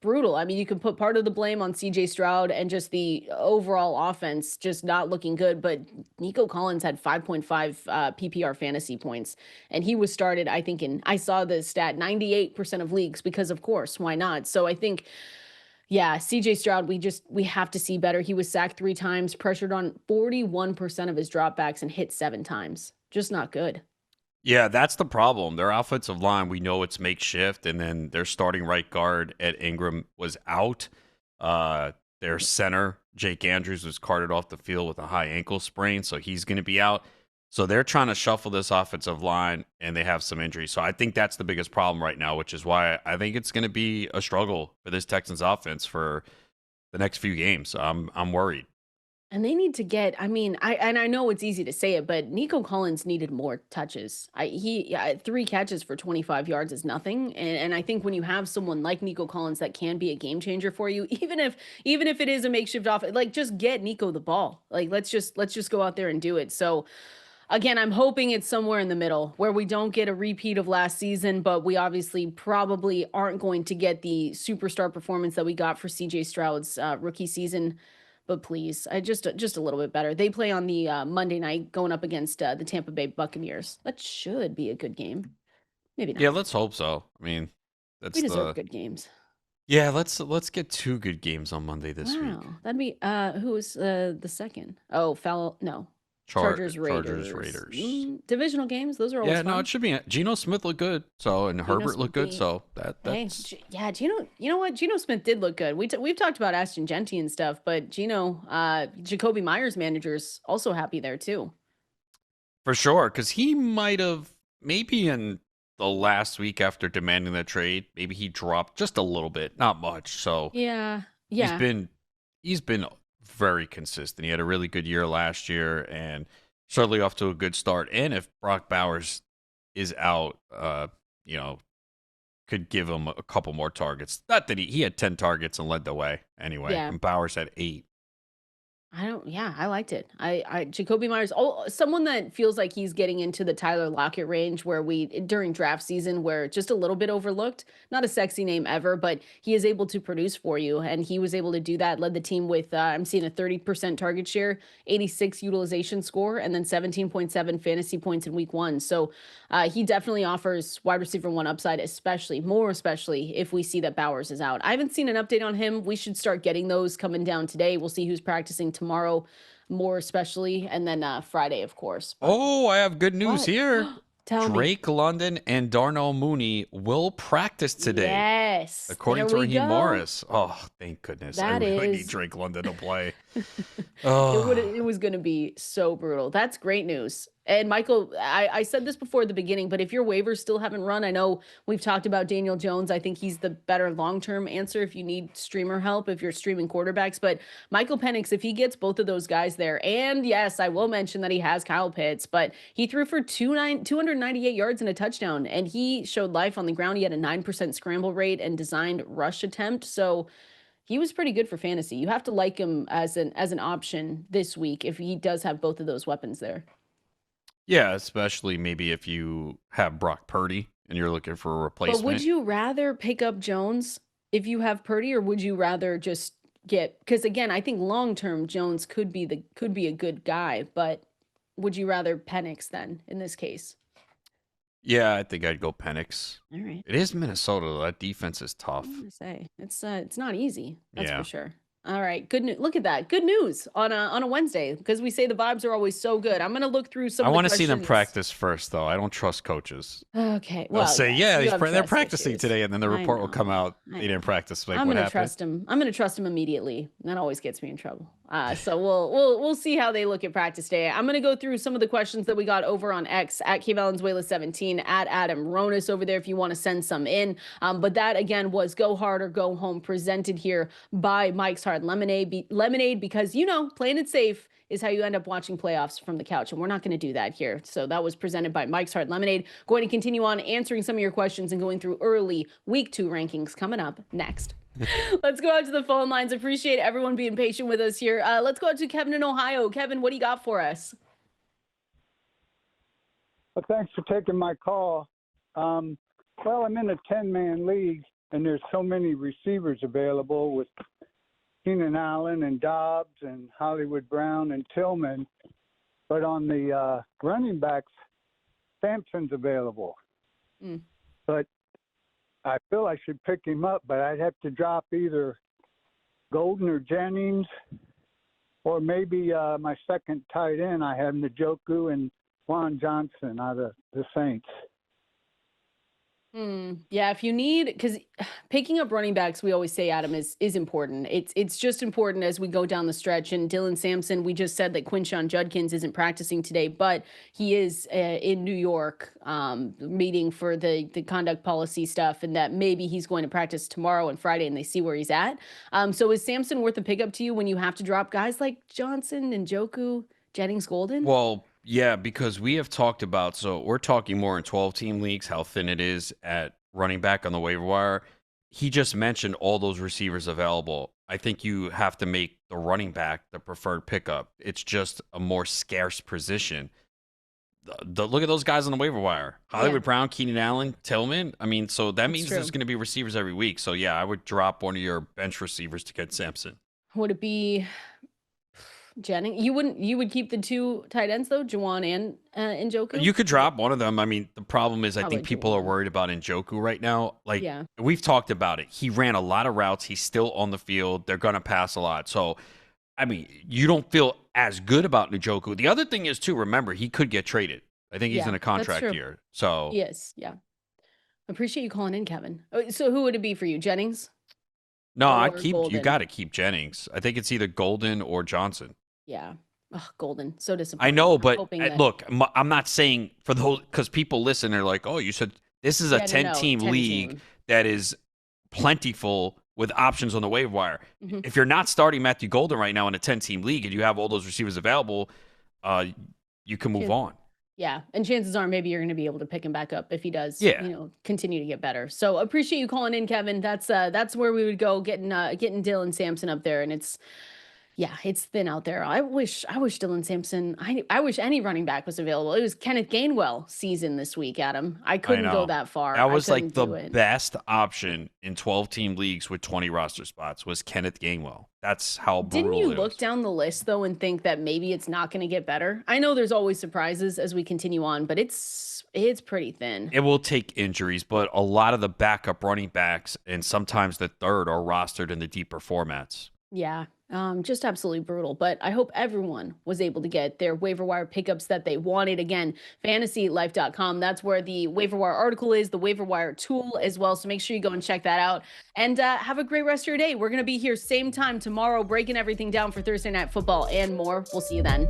brutal. I mean, you can put part of the blame on CJ Stroud and just the overall offense just not looking good, but Nico Collins had 5.5 PPR fantasy points, and he was started, I think, I saw the stat, 98% of leagues, because of course, why not? So I think, yeah, CJ Stroud, we have to see better. He was sacked 3 times, pressured on 41% of his dropbacks, and hit 7 times. Just not good. Yeah, that's the problem. Their offensive line, we know it's makeshift, and then their starting right guard, Ed Ingram, was out. Their center, Jake Andrews, was carted off the field with a high ankle sprain, so he's going to be out. So they're trying to shuffle this offensive line, and they have some injuries. So I think that's the biggest problem right now, which is why I think it's going to be a struggle for this Texans offense for the next few games. I'm worried. And they need to get, I mean, I know it's easy to say it, but Nico Collins needed more touches. 3 catches for 25 yards is nothing. And I think when you have someone like Nico Collins that can be a game changer for you, even if it is a makeshift offense, like, just get Nico the ball. Like, let's just go out there and do it. So again, I'm hoping it's somewhere in the middle where we don't get a repeat of last season, but we obviously probably aren't going to get the superstar performance that we got for CJ Stroud's rookie season. But please, just a little bit better. They play on the Monday night going up against the Tampa Bay Buccaneers. That should be a good game. Maybe not. Yeah, let's hope so. I mean, That's We deserve the good games. yeah. Let's get 2 good games on Monday this week. Wow, that'd be who's the second? Oh, Chargers Chargers Raiders. Raiders. Divisional games, those are always Yeah, no, fun. it should be. Geno Smith looked good, and Geno Herbert looked good, Smith, so Hey, that's yeah, Geno. You know what? Geno Smith did look good. We've talked about Ashton Jeanty and stuff, but Geno, Jacoby Myers manager's also happy there too. for sure. Because he might have maybe in the last week after demanding the trade, maybe he dropped just a little bit, not much. So Yeah, he's yeah. been very consistent. He had a really good year last year, and certainly off to a good start. And if Brock Bowers is out, could give him a couple more targets. Not that he had 10 targets and led the way anyway. Yeah. And Bowers had 8. I liked it. Jacoby Myers, someone that feels like he's getting into the Tyler Lockett range where during draft season, where just a little bit overlooked, not a sexy name ever, but he is able to produce for you. And he was able to do that, led the team with, I'm seeing a 30% target share, 86 utilization score, and then 17.7 fantasy points in week 1. So he definitely offers wide receiver 1 upside, especially if we see that Bowers is out. I haven't seen an update on him. We should start getting those coming down today. We'll see who's practicing tomorrow, more especially, and then Friday, of course. But I have good news here. Tell Drake me. London and Darnell Mooney will practice today. Yes. According there to we Raheem go. Morris. Oh, thank goodness. I That really need is- Drake London to play. It was going to be so brutal. That's great news. And Michael, I said this before the beginning, but if your waivers still haven't run, I know we've talked about Daniel Jones. I think he's the better long-term answer if you need streamer help, if you're streaming quarterbacks. But Michael Penix, if he gets both of those guys there, and yes, I will mention that he has Kyle Pitts, but he threw for 298 yards and a touchdown, and he showed life on the ground. He had a 9% scramble rate and designed rush attempt. So he was pretty good for fantasy. You have to like him as an option this week if he does have both of those weapons there. Yeah, especially maybe if you have Brock Purdy and you're looking for a replacement. But would you rather pick up Jones if you have Purdy, or would you rather just because again, I think long-term Jones could be a good guy, but would you rather Penix then in this case? Yeah, I think I'd go Penix. All right. It is Minnesota, though. That defense is tough. I'm gonna say it's not easy. That's Yeah. for sure. All right, good news. Look at that, good news on a Wednesday, because we say the vibes are always so good. I'm gonna look through some. I want to see them practice first, though. I don't trust coaches. Okay, They'll say, yes, you have they're trust practicing issues. today, and then the I report will know, come out. I They didn't practice. Like, I'm what gonna happened? trust him. I'm gonna trust him immediately. That always gets me in trouble. So we'll see how they look at practice day. I'm gonna go through some of the questions that we got over on X at Valenzuela 17 at Adam Ronis over there if you want to send some in. But that again was Go Hard or Go Home, presented here by Mike's Hard Lemonade, because playing it safe is how you end up watching playoffs from the couch, and we're not going to do that here. So that was presented by Mike's Hard Lemonade. Going to continue on answering some of your questions and going through early week 2 rankings coming up next. Let's go out to the phone lines. Appreciate everyone being patient with us here. Let's go out to Kevin in Ohio. Kevin, what do you got for us? Well, thanks for taking my call. I'm in a 10-man league, and there's so many receivers available with Keenan Allen and Dobbs and Hollywood Brown and Tillman. But on the running backs, Sampson's available. But I feel I should pick him up, but I'd have to drop either Golden or Jennings, or maybe my second tight end. I have Njoku and Jauan Jennings out of the Saints. Yeah, if you need, because picking up running backs, we always say, Adam, is important. It's just important as we go down the stretch. And Dylan Sampson, we just said that Quinshon Judkins isn't practicing today, but he is in New York meeting for the conduct policy stuff, and that maybe he's going to practice tomorrow and Friday, and they see where he's at. So is Sampson worth a pickup to you when you have to drop guys like Johnson and Njoku, Jennings, Golden? Well, yeah, because we have talked about, so we're talking more in 12-team leagues, how thin it is at running back on the waiver wire. He just mentioned all those receivers available. I think you have to make the running back the preferred pickup. It's just a more scarce position. Look at those guys on the waiver wire. Hollywood Brown, Keenan Allen, Tillman. I mean, so that means there's going to be receivers every week. So, yeah, I would drop one of your bench receivers to get Sampson. Would it be... Jennings. You would keep the 2 tight ends though, Jauan and Njoku? You could drop one of them. I mean, the problem is I Probably think people are Jauan. worried about Njoku right now. Like, Yeah. we've talked about it. He ran a lot of routes. He's still on the field. They're going to pass a lot. So, I mean, you don't feel as good about Njoku. The other thing is, too, remember, he could get traded. I think he's Yeah, in a that's contract true. year. So, Yes, yeah. Appreciate you calling in, Kevin. So who would it be for you, Jennings? no, Or you Golden? got to keep Jennings. I think it's either Golden or Johnson. Yeah. Ugh, Golden. So disappointing. I know, I'm but hoping that- look, I'm not saying for those, because people listen, they're like, oh, you said this is a Yeah, no, 10-team 10 league team. that is plentiful with options on the waiver wire. Mhm. If you're not starting Matthew Golden right now in a 10-team league and you have all those receivers available, you can move Yeah. on. Yeah, and chances are maybe you're going to be able to pick him back up if he does, Yeah. continue to get better. So appreciate you calling in, Kevin. That's where we would go getting Dylan Sampson up there, and it's thin out there. I wish Dylan Sampson. I wish any running back was available. It was Kenneth Gainwell season this week, Adam. I couldn't know. go that far. That was I like couldn't the do it. best option in 12-team leagues with 20 roster spots was Kenneth Gainwell. That's how brutal Didn't you it look was. down the list though and think that maybe it's not going to get better? I know there's always surprises as we continue on, but it's pretty thin. It will take injuries, but a lot of the backup running backs and sometimes the third are rostered in the deeper formats. Yeah, just absolutely brutal. But I hope everyone was able to get their waiver wire pickups that they wanted. Again, fantasylife.com. That's where the waiver wire article is, the waiver wire tool as well. So make sure you go and check that out. And have a great rest of your day. We're going to be here same time tomorrow, breaking everything down for Thursday Night Football and more. We'll see you then.